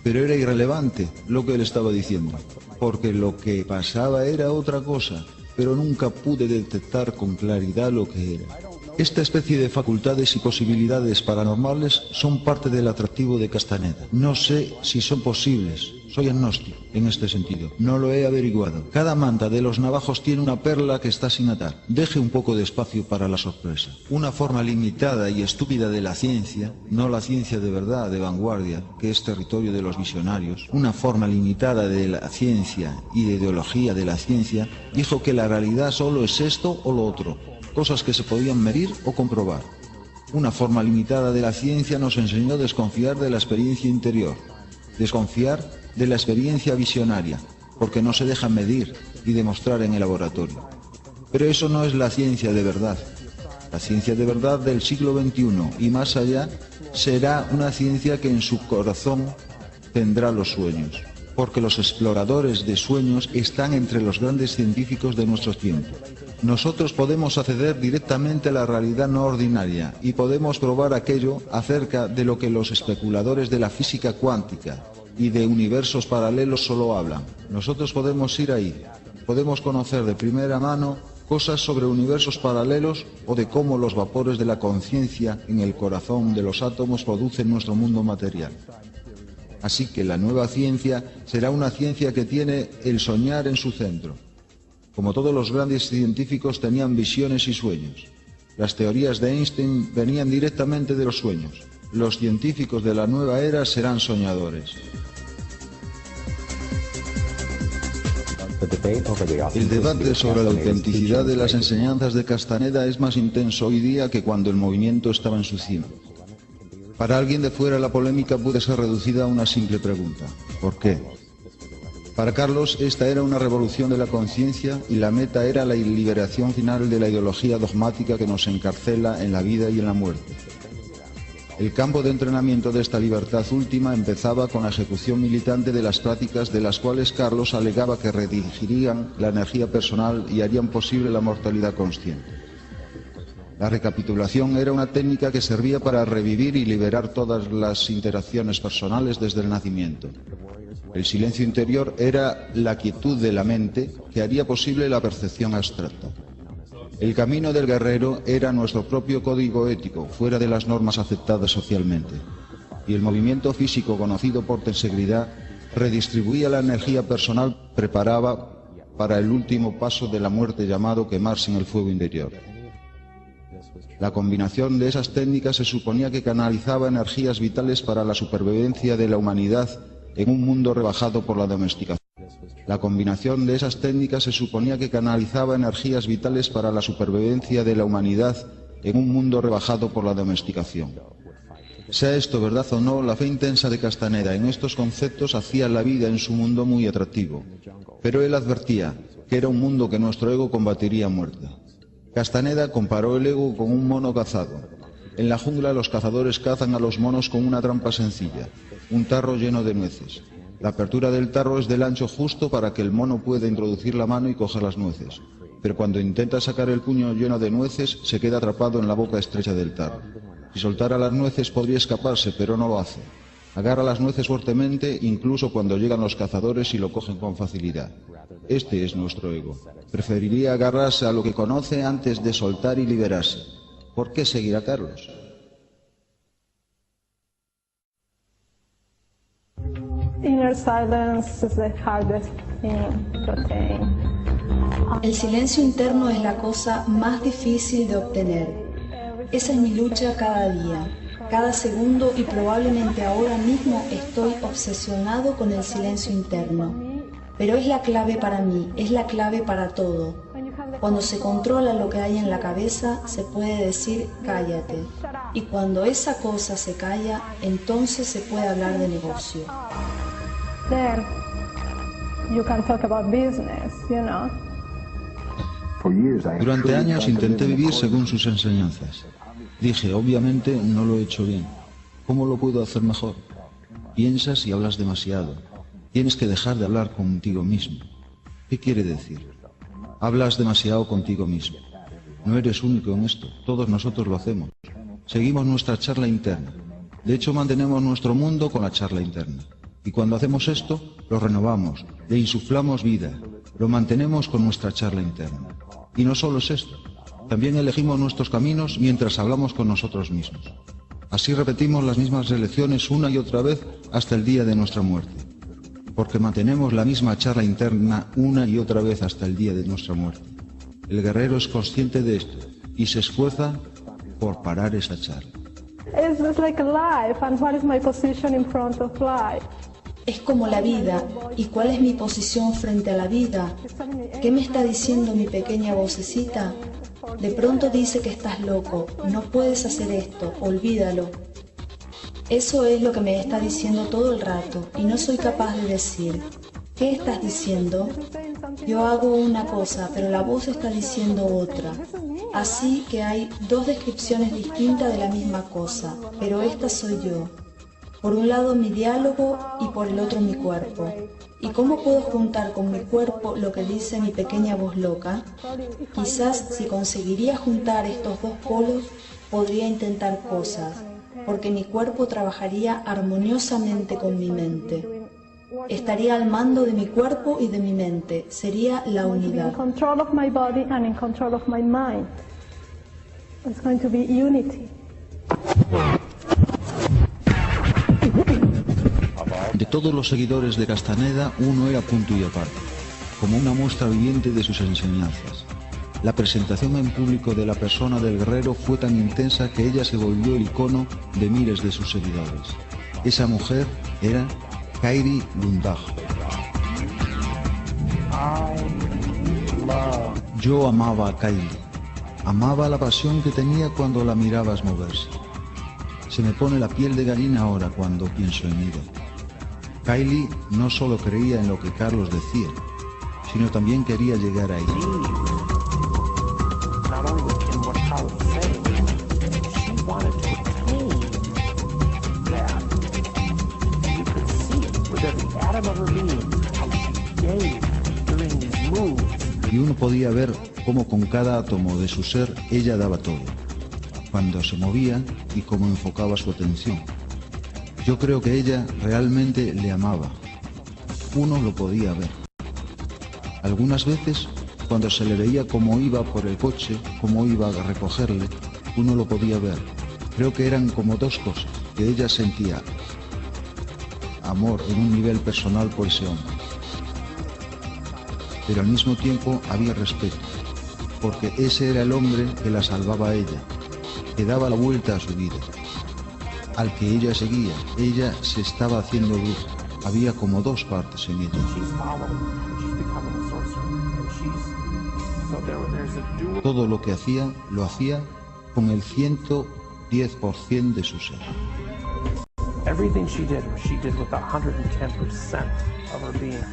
Pero era irrelevante lo que él estaba diciendo, porque lo que pasaba era otra cosa, pero nunca pude detectar con claridad lo que era. Esta especie de facultades y posibilidades paranormales son parte del atractivo de Castaneda. No sé si son posibles, soy agnóstico en este sentido, no lo he averiguado. Cada manta de los navajos tiene una perla que está sin atar. Deje un poco de espacio para la sorpresa. Una forma limitada y estúpida de la ciencia, no la ciencia de verdad, de vanguardia, que es territorio de los visionarios, una forma limitada de la ciencia y de ideología de la ciencia, dijo que la realidad solo es esto o lo otro. Cosas que se podían medir o comprobar. Una forma limitada de la ciencia nos enseñó a desconfiar de la experiencia interior, desconfiar de la experiencia visionaria, porque no se deja medir y demostrar en el laboratorio. Pero eso no es la ciencia de verdad. La ciencia de verdad del siglo XXI y más allá será una ciencia que en su corazón tendrá los sueños, porque los exploradores de sueños están entre los grandes científicos de nuestro tiempo. Nosotros podemos acceder directamente a la realidad no ordinaria y podemos probar aquello acerca de lo que los especuladores de la física cuántica y de universos paralelos solo hablan. Nosotros podemos ir ahí, podemos conocer de primera mano cosas sobre universos paralelos o de cómo los vapores de la conciencia en el corazón de los átomos producen nuestro mundo material. Así que la nueva ciencia será una ciencia que tiene el soñar en su centro. Como todos los grandes científicos tenían visiones y sueños. Las teorías de Einstein venían directamente de los sueños. Los científicos de la nueva era serán soñadores. El debate sobre la autenticidad de las enseñanzas de Castaneda es más intenso hoy día que cuando el movimiento estaba en su cima. Para alguien de fuera la polémica puede ser reducida a una simple pregunta: ¿por qué? Para Carlos esta era una revolución de la conciencia y la meta era la liberación final de la ideología dogmática que nos encarcela en la vida y en la muerte. El campo de entrenamiento de esta libertad última empezaba con la ejecución militante de las prácticas de las cuales Carlos alegaba que redirigirían la energía personal y harían posible la mortalidad consciente. La recapitulación era una técnica que servía para revivir y liberar todas las interacciones personales desde el nacimiento. El silencio interior era la quietud de la mente que haría posible la percepción abstracta. El camino del guerrero era nuestro propio código ético, fuera de las normas aceptadas socialmente. Y el movimiento físico conocido por tensegridad redistribuía la energía personal, preparaba para el último paso de la muerte llamado quemarse en el fuego interior. La combinación de esas técnicas se suponía que canalizaba energías vitales para la supervivencia de la humanidad en un mundo rebajado por la domesticación. La combinación de esas técnicas se suponía que canalizaba energías vitales para la supervivencia de la humanidad en un mundo rebajado por la domesticación. Sea esto verdad o no, la fe intensa de Castaneda en estos conceptos hacía la vida en su mundo muy atractivo, pero él advertía que era un mundo que nuestro ego combatiría a muerte. Castaneda comparó el ego con un mono cazado. En la jungla los cazadores cazan a los monos con una trampa sencilla, un tarro lleno de nueces. La apertura del tarro es del ancho justo para que el mono pueda introducir la mano y coger las nueces, pero cuando intenta sacar el puño lleno de nueces se queda atrapado en la boca estrecha del tarro. Si soltara las nueces podría escaparse, pero no lo hace. Agarra las nueces fuertemente, incluso cuando llegan los cazadores y lo cogen con facilidad. Este es nuestro ego. Preferiría agarrarse a lo que conoce antes de soltar y liberarse. ¿Por qué seguir a Carlos? Inner silence is the hardest thing to attain. El silencio interno es la cosa más difícil de obtener. Esa es mi lucha cada día, cada segundo, y probablemente ahora mismo estoy obsesionado con el silencio interno. Pero es la clave para mí, es la clave para todo. Cuando se controla lo que hay en la cabeza, se puede decir cállate. Y cuando esa cosa se calla, entonces se puede hablar de negocio. Then you can talk about business, you know. Durante años intenté vivir según sus enseñanzas. Dije, obviamente no lo he hecho bien. ¿Cómo lo puedo hacer mejor? Piensas y hablas demasiado. Tienes que dejar de hablar contigo mismo. ¿Qué quiere decir? Hablas demasiado contigo mismo. No eres único en esto, todos nosotros lo hacemos. Seguimos nuestra charla interna. De hecho, mantenemos nuestro mundo con la charla interna. Y cuando hacemos esto, lo renovamos, le insuflamos vida, lo mantenemos con nuestra charla interna. Y no solo es esto, también elegimos nuestros caminos mientras hablamos con nosotros mismos. Así repetimos las mismas elecciones una y otra vez hasta el día de nuestra muerte. Porque mantenemos la misma charla interna una y otra vez hasta el día de nuestra muerte. El guerrero es consciente de esto y se esfuerza por parar esa charla. It's just like life, and what is my position in front of life? Es como la vida. ¿Y cuál es mi posición frente a la vida? ¿Qué me está diciendo mi pequeña vocecita? De pronto dice que estás loco, no puedes hacer esto, olvídalo. Eso es lo que me está diciendo todo el rato y no soy capaz de decir, ¿qué estás diciendo? Yo hago una cosa, pero la voz está diciendo otra. Así que hay dos descripciones distintas de la misma cosa, pero esta soy yo. Por un lado mi diálogo y por el otro mi cuerpo. ¿Y cómo puedo juntar con mi cuerpo lo que dice mi pequeña voz loca? Quizás si conseguiría juntar estos dos polos, podría intentar cosas, porque mi cuerpo trabajaría armoniosamente con mi mente. Estaría al mando de mi cuerpo y de mi mente, sería la unidad. In control of my body and in control of my mind. It's going to be unity. De todos los seguidores de Castaneda, uno era punto y aparte, como una muestra viviente de sus enseñanzas. La presentación en público de la persona del guerrero fue tan intensa que ella se volvió el icono de miles de sus seguidores. Esa mujer era Kairi Lundag. Yo amaba a Kairi. Amaba la pasión que tenía cuando la mirabas moverse. Se me pone la piel de gallina ahora cuando pienso en ella. Kylie no solo creía en lo que Carlos decía, sino también quería llegar a ella. Y uno podía ver cómo con cada átomo de su ser ella daba todo, cuando se movía y cómo enfocaba su atención. Yo creo que ella realmente le amaba. Uno lo podía ver. Algunas veces, cuando se le veía cómo iba por el coche, cómo iba a recogerle, uno lo podía ver. Creo que eran como dos cosas, que ella sentía amor en un nivel personal por ese hombre. Pero al mismo tiempo había respeto, porque ese era el hombre que la salvaba a ella, que daba la vuelta a su vida, al que ella seguía. Ella se estaba haciendo luz, Había como dos partes en ella. Todo lo que hacía, lo hacía con el 110% de su ser. Everything she did with 110% of her being.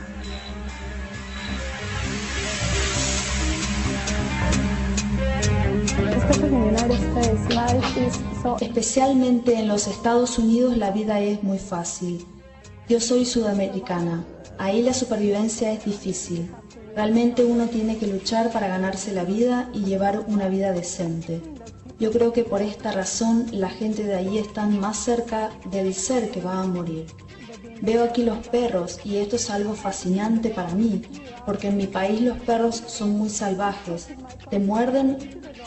Especialmente en los Estados Unidos la vida es muy fácil. Yo soy sudamericana. Ahí la supervivencia es difícil. Realmente uno tiene que luchar para ganarse la vida y llevar una vida decente. Yo creo que por esta razón la gente de ahí está más cerca del ser que va a morir. Veo aquí los perros y esto es algo fascinante para mí, porque en mi país los perros son muy salvajes, te muerden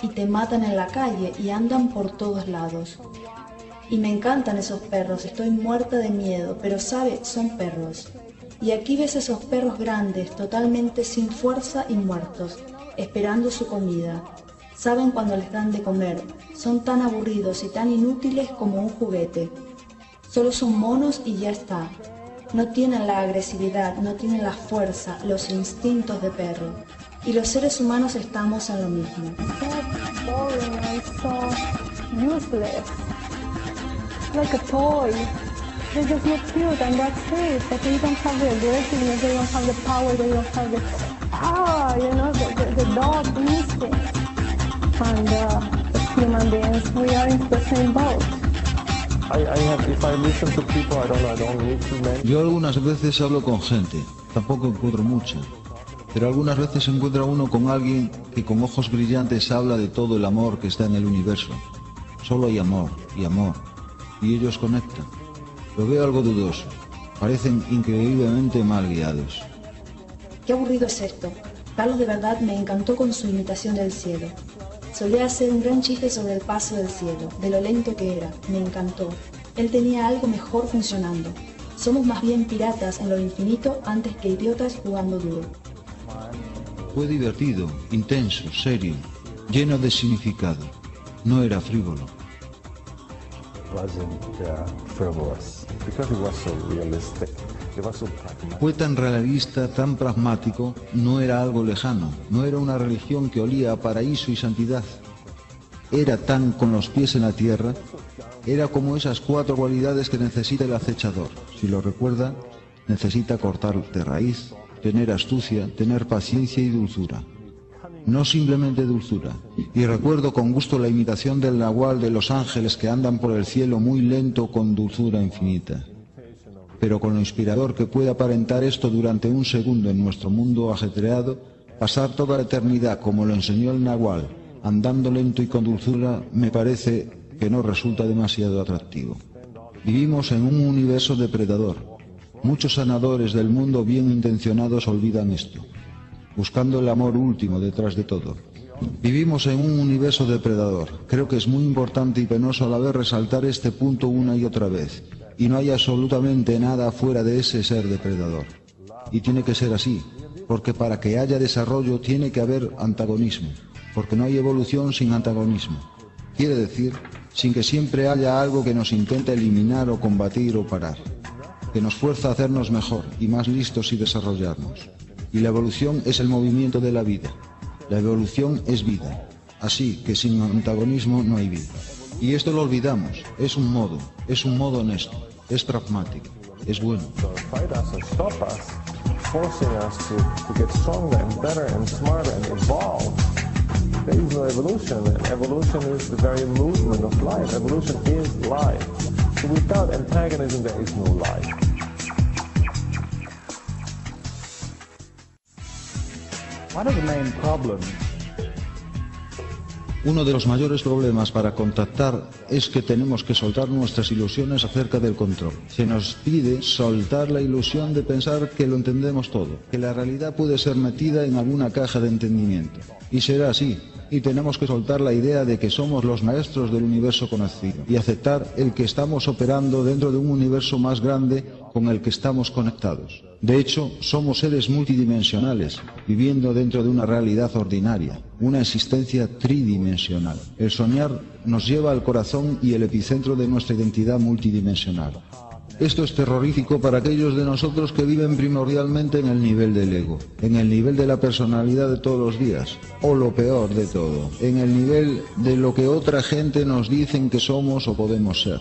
y te matan en la calle y andan por todos lados. Y me encantan esos perros, estoy muerta de miedo, pero sabe, son perros. Y aquí ves esos perros grandes, totalmente sin fuerza y muertos, esperando su comida. Saben cuando les dan de comer, son tan aburridos y tan inútiles como un juguete. Solo son monos y ya está. No tienen la agresividad, no tienen la fuerza, los instintos de perro. Y los seres humanos estamos en lo mismo. Like a toy. They just look cute and that's it. But they don't have the aggressiveness, they don't have the power, they don't have the dog instinct. And human beings, we are in the same boat. If I listen to people, I don't need too many. Yo algunas veces hablo con gente, tampoco encuentro mucha, pero algunas veces encuentra uno con alguien que con ojos brillantes habla de todo el amor que está en el universo. Solo hay amor y amor, y ellos conectan. Lo veo algo dudoso, parecen increíblemente mal guiados. Qué aburrido es esto. Carlos de verdad me encantó con su imitación del cielo. Solía hacer un gran chiste sobre el paso del cielo, de lo lento que era, me encantó. Él tenía algo mejor funcionando. Somos más bien piratas en lo infinito antes que idiotas jugando duro. Fue divertido, intenso, serio, lleno de significado. No era frívolo. Fue tan realista, tan pragmático, no era algo lejano, no era una religión que olía a paraíso y santidad. Era tan con los pies en la tierra, era como esas 4 cualidades que necesita el acechador. Si lo recuerda, necesita cortar de raíz, tener astucia, tener paciencia y dulzura. No simplemente dulzura. Y recuerdo con gusto la imitación del nahual de los ángeles que andan por el cielo muy lento con dulzura infinita. Pero con lo inspirador que puede aparentar esto durante un segundo en nuestro mundo ajetreado, pasar toda la eternidad como lo enseñó el nahual, andando lento y con dulzura, me parece que no resulta demasiado atractivo. Vivimos en un universo depredador. Muchos sanadores del mundo bien intencionados olvidan esto, buscando el amor último detrás de todo. Vivimos en un universo depredador. Creo que es muy importante y penoso a la vez resaltar este punto una y otra vez. Y no hay absolutamente nada fuera de ese ser depredador. Y tiene que ser así, porque para que haya desarrollo tiene que haber antagonismo, porque no hay evolución sin antagonismo. Quiere decir, sin que siempre haya algo que nos intenta eliminar o combatir o parar, que nos fuerza a hacernos mejor y más listos y desarrollarnos. Y la evolución es el movimiento de la vida. La evolución es vida. Así que sin antagonismo no hay vida. Y esto lo olvidamos. Es un modo honesto, es pragmático, es bueno. There is no evolution. Evolution is the very movement of life. Evolution is life. So without antagonism, there is no life. One of the main problems. Uno de los mayores problemas para contactar es que tenemos que soltar nuestras ilusiones acerca del control. Se nos pide soltar la ilusión de pensar que lo entendemos todo, que la realidad puede ser metida en alguna caja de entendimiento. Y será así. Y tenemos que soltar la idea de que somos los maestros del universo conocido y aceptar el que estamos operando dentro de un universo más grande con el que estamos conectados. De hecho, somos seres multidimensionales, viviendo dentro de una realidad ordinaria, una existencia tridimensional. El soñar nos lleva al corazón y el epicentro de nuestra identidad multidimensional. Esto es terrorífico para aquellos de nosotros que viven primordialmente en el nivel del ego, en el nivel de la personalidad de todos los días, o lo peor de todo, en el nivel de lo que otra gente nos dicen que somos o podemos ser.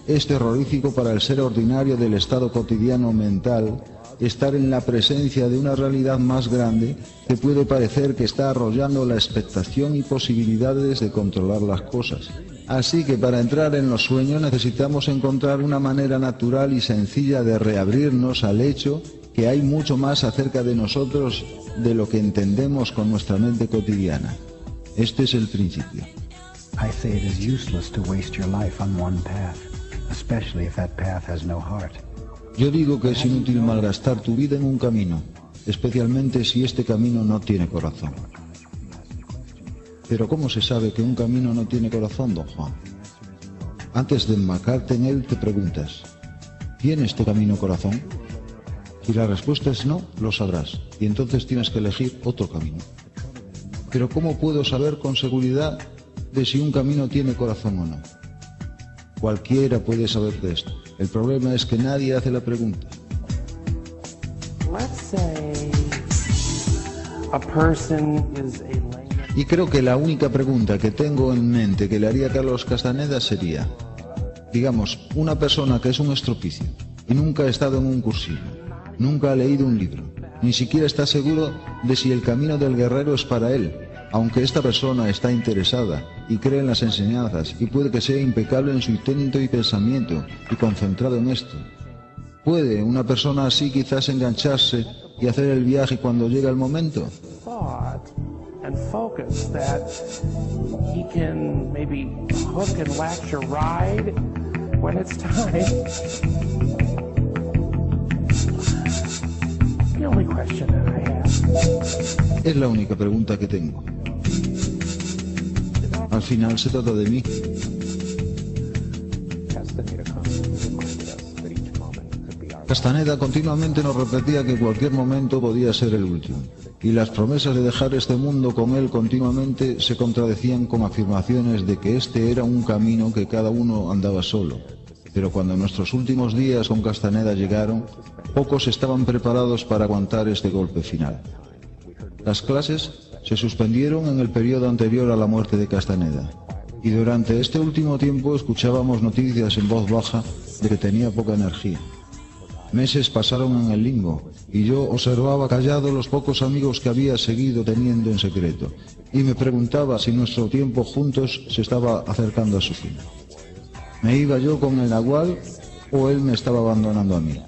Es terrorífico para el ser ordinario del estado cotidiano mental estar en la presencia de una realidad más grande que puede parecer que está arrollando la expectación y posibilidades de controlar las cosas. Así que para entrar en los sueños necesitamos encontrar una manera natural y sencilla de reabrirnos al hecho que hay mucho más acerca de nosotros de lo que entendemos con nuestra mente cotidiana. Este es el principio. I say it is useless to waste your life on one path, especially if that path has no heart. Yo digo que es inútil malgastar tu vida en un camino, especialmente si este camino no tiene corazón. Pero ¿cómo se sabe que un camino no tiene corazón, don Juan? Antes de enmarcarte en él te preguntas, ¿tiene este camino corazón? Si la respuesta es no, lo sabrás, y entonces tienes que elegir otro camino. Pero ¿cómo puedo saber con seguridad de si un camino tiene corazón o no? Cualquiera puede saber de esto. El problema es que nadie hace la pregunta. Y creo que la única pregunta que tengo en mente que le haría a Carlos Castaneda sería, digamos, una persona que es un estropicio y nunca ha estado en un cursillo, nunca ha leído un libro, ni siquiera está seguro de si el camino del guerrero es para él, aunque esta persona está interesada y cree en las enseñanzas y puede que sea impecable en su intento y pensamiento y concentrado en esto. ¿Puede una persona así quizás engancharse y hacer el viaje cuando llega el momento? And focus that he can maybe hook and latch a ride when it's time. The only question that I have. Es la única pregunta que tengo. Al final se trata de mí. Castaneda continuamente nos repetía que cualquier momento podía ser el último, y las promesas de dejar este mundo con él continuamente se contradecían con afirmaciones de que este era un camino que cada uno andaba solo. Pero cuando nuestros últimos días con Castaneda llegaron, pocos estaban preparados para aguantar este golpe final. Las clases se suspendieron en el periodo anterior a la muerte de Castaneda, y durante este último tiempo escuchábamos noticias en voz baja de que tenía poca energía. Meses pasaron en el limbo, y yo observaba callado los pocos amigos que había seguido teniendo en secreto, y me preguntaba si nuestro tiempo juntos se estaba acercando a su fin. ¿Me iba yo con el Nagual o él me estaba abandonando a mí?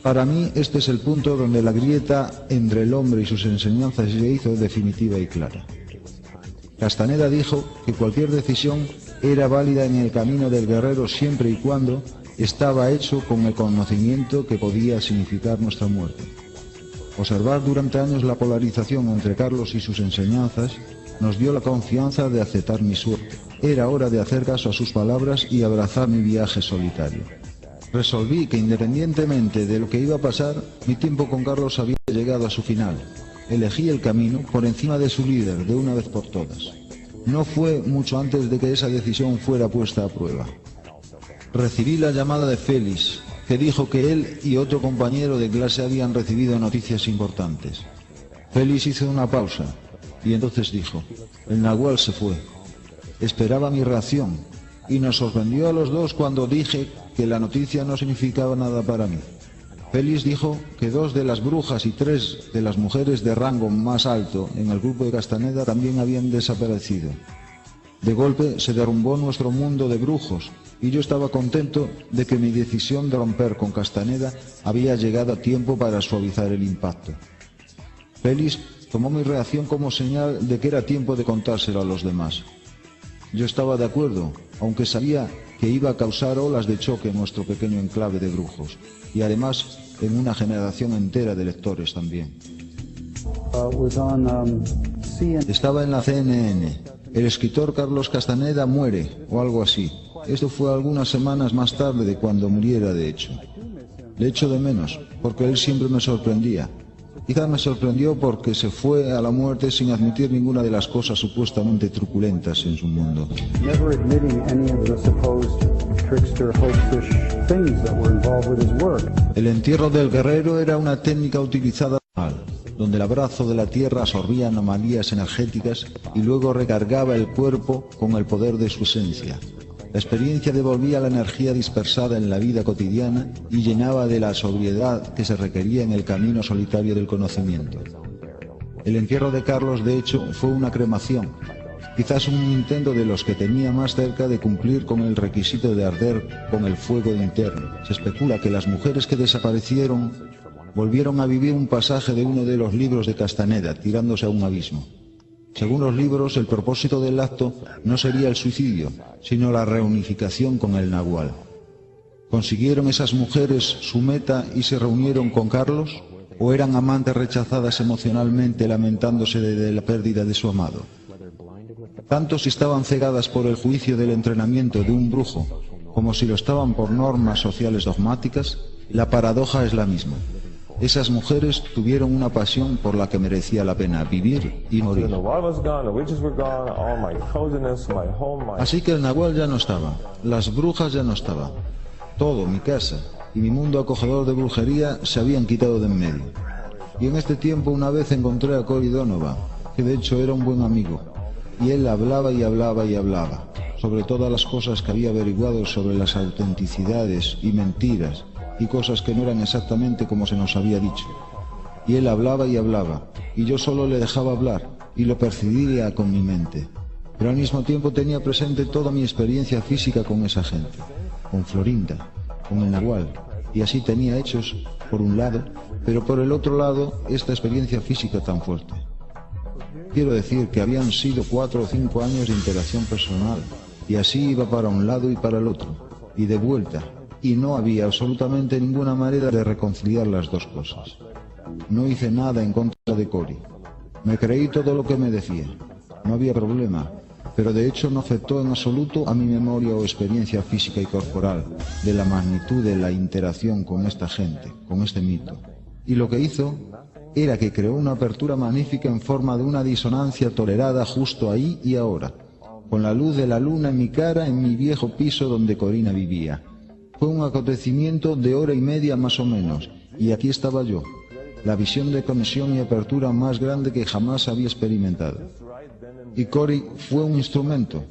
Para mí este es el punto donde la grieta entre el hombre y sus enseñanzas se hizo definitiva y clara. Castaneda dijo que cualquier decisión era válida en el camino del guerrero siempre y cuando estaba hecho con el conocimiento que podía significar nuestra muerte. Observar durante años la polarización entre Carlos y sus enseñanzas nos dio la confianza de aceptar mi suerte. Era hora de hacer caso a sus palabras y abrazar mi viaje solitario. Resolví que independientemente de lo que iba a pasar, mi tiempo con Carlos había llegado a su final. Elegí el camino por encima de su líder de una vez por todas. No fue mucho antes de que esa decisión fuera puesta a prueba. Recibí la llamada de Félix, que dijo que él y otro compañero de clase habían recibido noticias importantes. Félix hizo una pausa y entonces dijo, el Nagual se fue. Esperaba mi reacción y nos sorprendió a los dos cuando dije que la noticia no significaba nada para mí. Félix dijo que 2 de las brujas y 3 de las mujeres de rango más alto en el grupo de Castaneda también habían desaparecido. De golpe se derrumbó nuestro mundo de brujos y yo estaba contento de que mi decisión de romper con Castaneda había llegado a tiempo para suavizar el impacto. Félix tomó mi reacción como señal de que era tiempo de contárselo a los demás. Yo estaba de acuerdo, aunque sabía que iba a causar olas de choque en nuestro pequeño enclave de brujos, y además en una generación entera de lectores también. Estaba en la CNN. El escritor Carlos Castaneda muere, o algo así. Esto fue algunas semanas más tarde de cuando muriera, de hecho. Le echo de menos, porque él siempre me sorprendía. Quizá me sorprendió porque se fue a la muerte sin admitir ninguna de las cosas supuestamente truculentas en su mundo. Never admitting any of the supposed trickster, hoaxish things that were involved with his work. El entierro del guerrero era una técnica utilizada mal, donde el abrazo de la tierra absorbía anomalías energéticas y luego recargaba el cuerpo con el poder de su esencia. La experiencia devolvía la energía dispersada en la vida cotidiana y llenaba de la sobriedad que se requería en el camino solitario del conocimiento. El entierro de Carlos, de hecho, fue una cremación, quizás un intento de los que tenía más cerca de cumplir con el requisito de arder con el fuego interno. Se especula que las mujeres que desaparecieron volvieron a vivir un pasaje de uno de los libros de Castaneda, tirándose a un abismo. Según los libros, el propósito del acto no sería el suicidio, sino la reunificación con el Nahual. ¿Consiguieron esas mujeres su meta y se reunieron con Carlos? ¿O eran amantes rechazadas emocionalmente lamentándose de la pérdida de su amado? Tanto si estaban cegadas por el juicio del entrenamiento de un brujo, como si lo estaban por normas sociales dogmáticas, la paradoja es la misma. Esas mujeres tuvieron una pasión por la que merecía la pena vivir y morir. Así que el Nahual ya no estaba, las brujas ya no estaban. Todo, mi casa y mi mundo acogedor de brujería se habían quitado de en medio. Y en este tiempo una vez encontré a Cory Donovan, que de hecho era un buen amigo, y él hablaba y hablaba y hablaba, sobre todas las cosas que había averiguado sobre las autenticidades y mentiras, y cosas que no eran exactamente como se nos había dicho. Y él hablaba y hablaba, y yo solo le dejaba hablar, y lo percibía con mi mente. Pero al mismo tiempo tenía presente toda mi experiencia física con esa gente, con Florinda, con el Nahual, y así tenía hechos por un lado, pero por el otro lado esta experiencia física tan fuerte. Quiero decir que habían sido 4 o 5 años de interacción personal, y así iba para un lado y para el otro, y de vuelta, y no había absolutamente ninguna manera de reconciliar las dos cosas. No hice nada en contra de Cory. Me creí todo lo que me decía. No había problema, pero de hecho no afectó en absoluto a mi memoria o experiencia física y corporal de la magnitud de la interacción con esta gente, con este mito. Y lo que hizo era que creó una apertura magnífica en forma de una disonancia tolerada justo ahí y ahora, con la luz de la luna en mi cara en mi viejo piso donde Corina vivía. Fue un acontecimiento de hora y media más o menos, y aquí estaba yo, la visión de conexión y apertura más grande que jamás había experimentado. Y Cory fue un instrumento.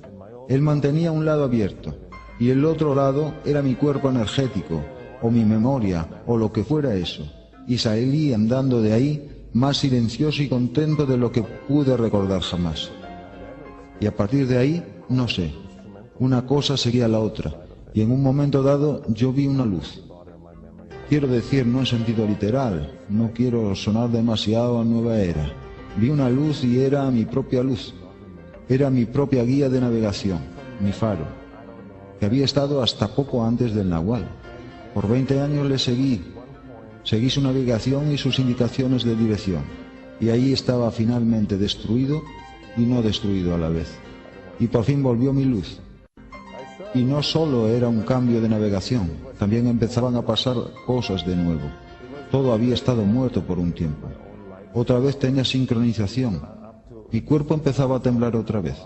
Él mantenía un lado abierto, y el otro lado era mi cuerpo energético, o mi memoria, o lo que fuera eso, y salí andando de ahí más silencioso y contento de lo que pude recordar jamás. Y a partir de ahí, no sé, una cosa seguía la otra, y en un momento dado yo vi una luz. Quiero decir, no en sentido literal, no quiero sonar demasiado a nueva era. Vi una luz y era mi propia luz. Era mi propia guía de navegación, mi faro, que había estado hasta poco antes del Nahual. Por 20 años le seguí su navegación y sus indicaciones de dirección, y ahí estaba finalmente destruido y no destruido a la vez. Y por fin volvió mi luz. Y no solo era un cambio de navegación, también empezaban a pasar cosas de nuevo. Todo había estado muerto por un tiempo. Otra vez tenía sincronización. Mi cuerpo empezaba a temblar otra vez.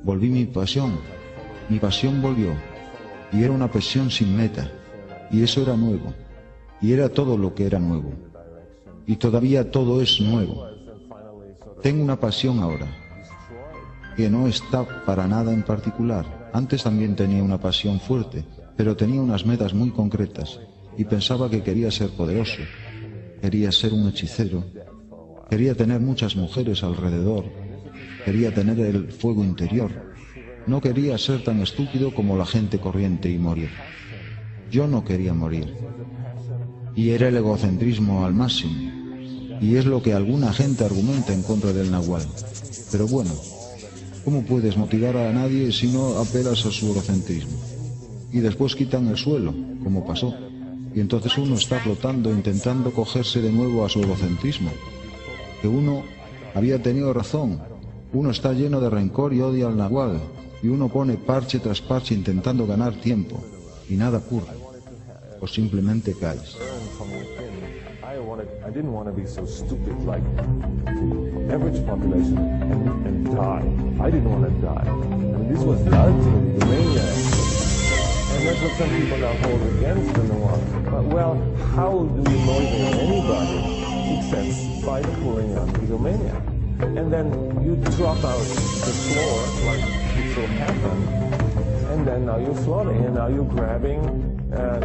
Volví mi pasión volvió. Y era una pasión sin meta. Y eso era nuevo. Y era todo lo que era nuevo. Y todavía todo es nuevo. Tengo una pasión ahora, que no está para nada en particular. Antes también tenía una pasión fuerte, pero tenía unas metas muy concretas, y pensaba que quería ser poderoso, quería ser un hechicero, quería tener muchas mujeres alrededor, quería tener el fuego interior. No quería ser tan estúpido como la gente corriente y morir. Yo no quería morir. Y era el egocentrismo al máximo, y es lo que alguna gente argumenta en contra del Nahual. Pero bueno, ¿cómo puedes motivar a nadie si no apelas a su egocentrismo? Y después quitan el suelo, como pasó, y entonces uno está flotando intentando cogerse de nuevo a su egocentrismo. Que uno había tenido razón, uno está lleno de rencor y odia al Nahual, y uno pone parche tras parche intentando ganar tiempo, y nada ocurre, o simplemente caes. I didn't want to be so stupid like the average population and die. I didn't want to die. And this was the ultimate humania. And that's what some people now hold against the Noir. Well, how do you motivate anybody except by pulling on the humania? And then you drop out the floor like it so happened, and then now you're floating, and now you're grabbing,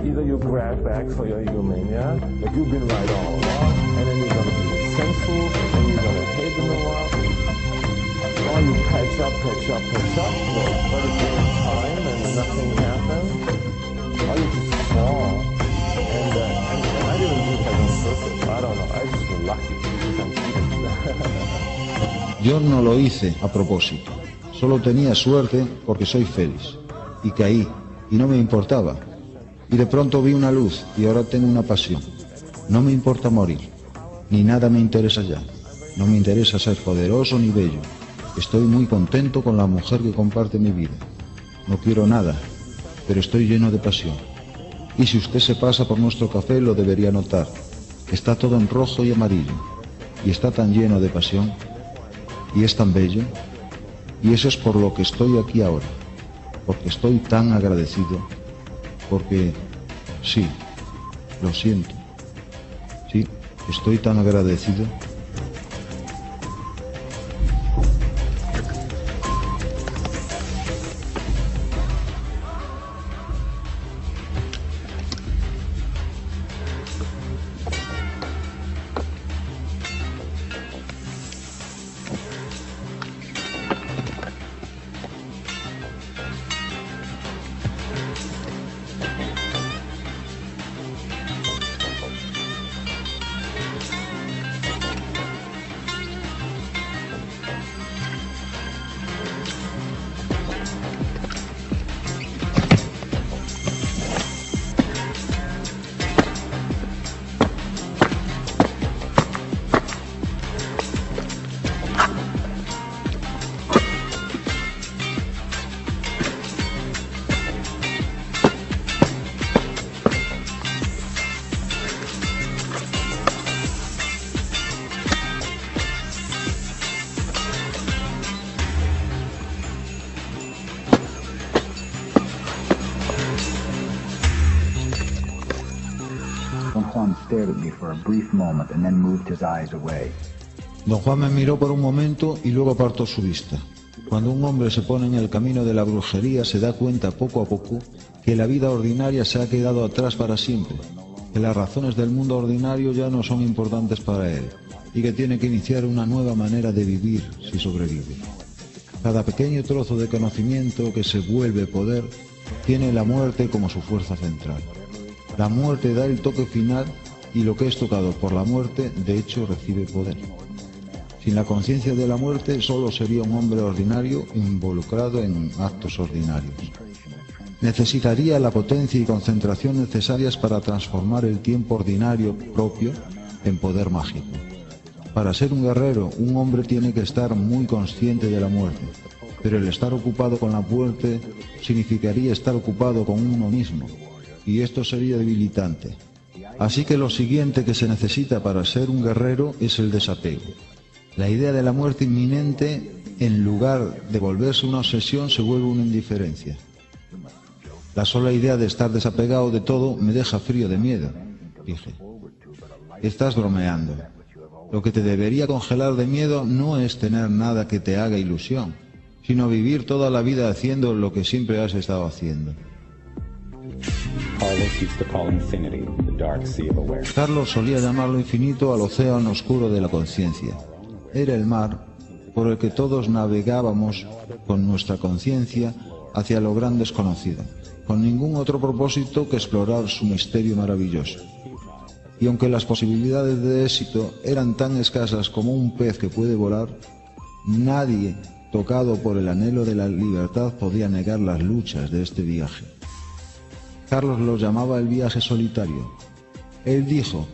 either you grab back for your humania, but you've been right all along, and then you're going to be resentful, and you're going to hate them a while, or you patch up, but it takes time and nothing happens, or you just fall, and I didn't do that on purpose, I don't know, I just feel lucky. Yo no lo hice a propósito, solo tenía suerte porque soy feliz, y caí, y no me importaba, y de pronto vi una luz, y ahora tengo una pasión. No me importa morir, ni nada me interesa ya, no me interesa ser poderoso ni bello, estoy muy contento con la mujer que comparte mi vida, no quiero nada, pero estoy lleno de pasión, y si usted se pasa por nuestro café lo debería notar, está todo en rojo y amarillo, y está tan lleno de pasión, y es tan bello, y eso es por lo que estoy aquí ahora, porque estoy tan agradecido, porque sí, lo siento, sí, estoy tan agradecido. Don Juan me miró por un momento y luego apartó su vista. Cuando un hombre se pone en el camino de la brujería se da cuenta poco a poco que la vida ordinaria se ha quedado atrás para siempre, que las razones del mundo ordinario ya no son importantes para él y que tiene que iniciar una nueva manera de vivir si sobrevive. Cada pequeño trozo de conocimiento que se vuelve poder tiene la muerte como su fuerza central. La muerte da el toque final y lo que es tocado por la muerte, de hecho, recibe poder. Sin la conciencia de la muerte, solo sería un hombre ordinario involucrado en actos ordinarios. Necesitaría la potencia y concentración necesarias para transformar el tiempo ordinario propio en poder mágico. Para ser un guerrero, un hombre tiene que estar muy consciente de la muerte, pero el estar ocupado con la muerte significaría estar ocupado con uno mismo, y esto sería debilitante. Así que lo siguiente que se necesita para ser un guerrero es el desapego. La idea de la muerte inminente, en lugar de volverse una obsesión, se vuelve una indiferencia. La sola idea de estar desapegado de todo me deja frío de miedo, dije. Estás bromeando. Lo que te debería congelar de miedo no es tener nada que te haga ilusión, sino vivir toda la vida haciendo lo que siempre has estado haciendo. Carlos solía llamarlo infinito al océano oscuro de la conciencia. Era el mar por el que todos navegábamos con nuestra conciencia hacia lo gran desconocido, con ningún otro propósito que explorar su misterio maravilloso. Y aunque las posibilidades de éxito eran tan escasas como un pez que puede volar, nadie, tocado por el anhelo de la libertad, podía negar las luchas de este viaje. Carlos lo llamaba el viaje solitario. Él dijo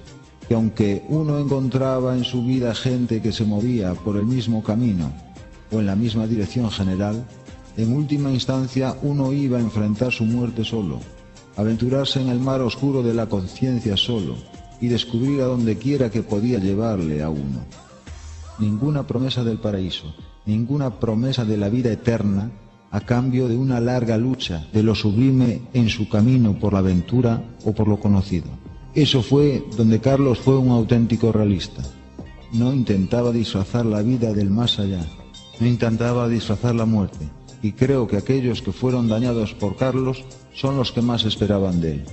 que aunque uno encontraba en su vida gente que se movía por el mismo camino o en la misma dirección general, en última instancia uno iba a enfrentar su muerte solo, aventurarse en el mar oscuro de la conciencia solo, y descubrir a donde quiera que podía llevarle a uno. Ninguna promesa del paraíso, ninguna promesa de la vida eterna a cambio de una larga lucha de lo sublime en su camino por la aventura o por lo conocido. Eso fue donde Carlos fue un auténtico realista. No intentaba disfrazar la vida del más allá, no intentaba disfrazar la muerte, y creo que aquellos que fueron dañados por Carlos son los que más esperaban de él.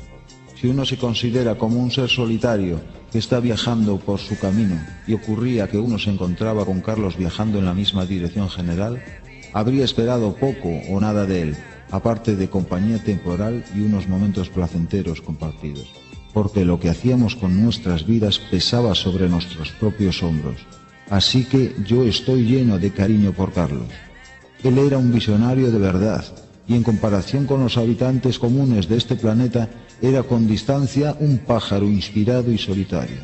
Si uno se considera como un ser solitario que está viajando por su camino y ocurría que uno se encontraba con Carlos viajando en la misma dirección general, habría esperado poco o nada de él, aparte de compañía temporal y unos momentos placenteros compartidos, porque lo que hacíamos con nuestras vidas pesaba sobre nuestros propios hombros. Así que yo estoy lleno de cariño por Carlos. Él era un visionario de verdad, y en comparación con los habitantes comunes de este planeta, era con distancia un pájaro inspirado y solitario.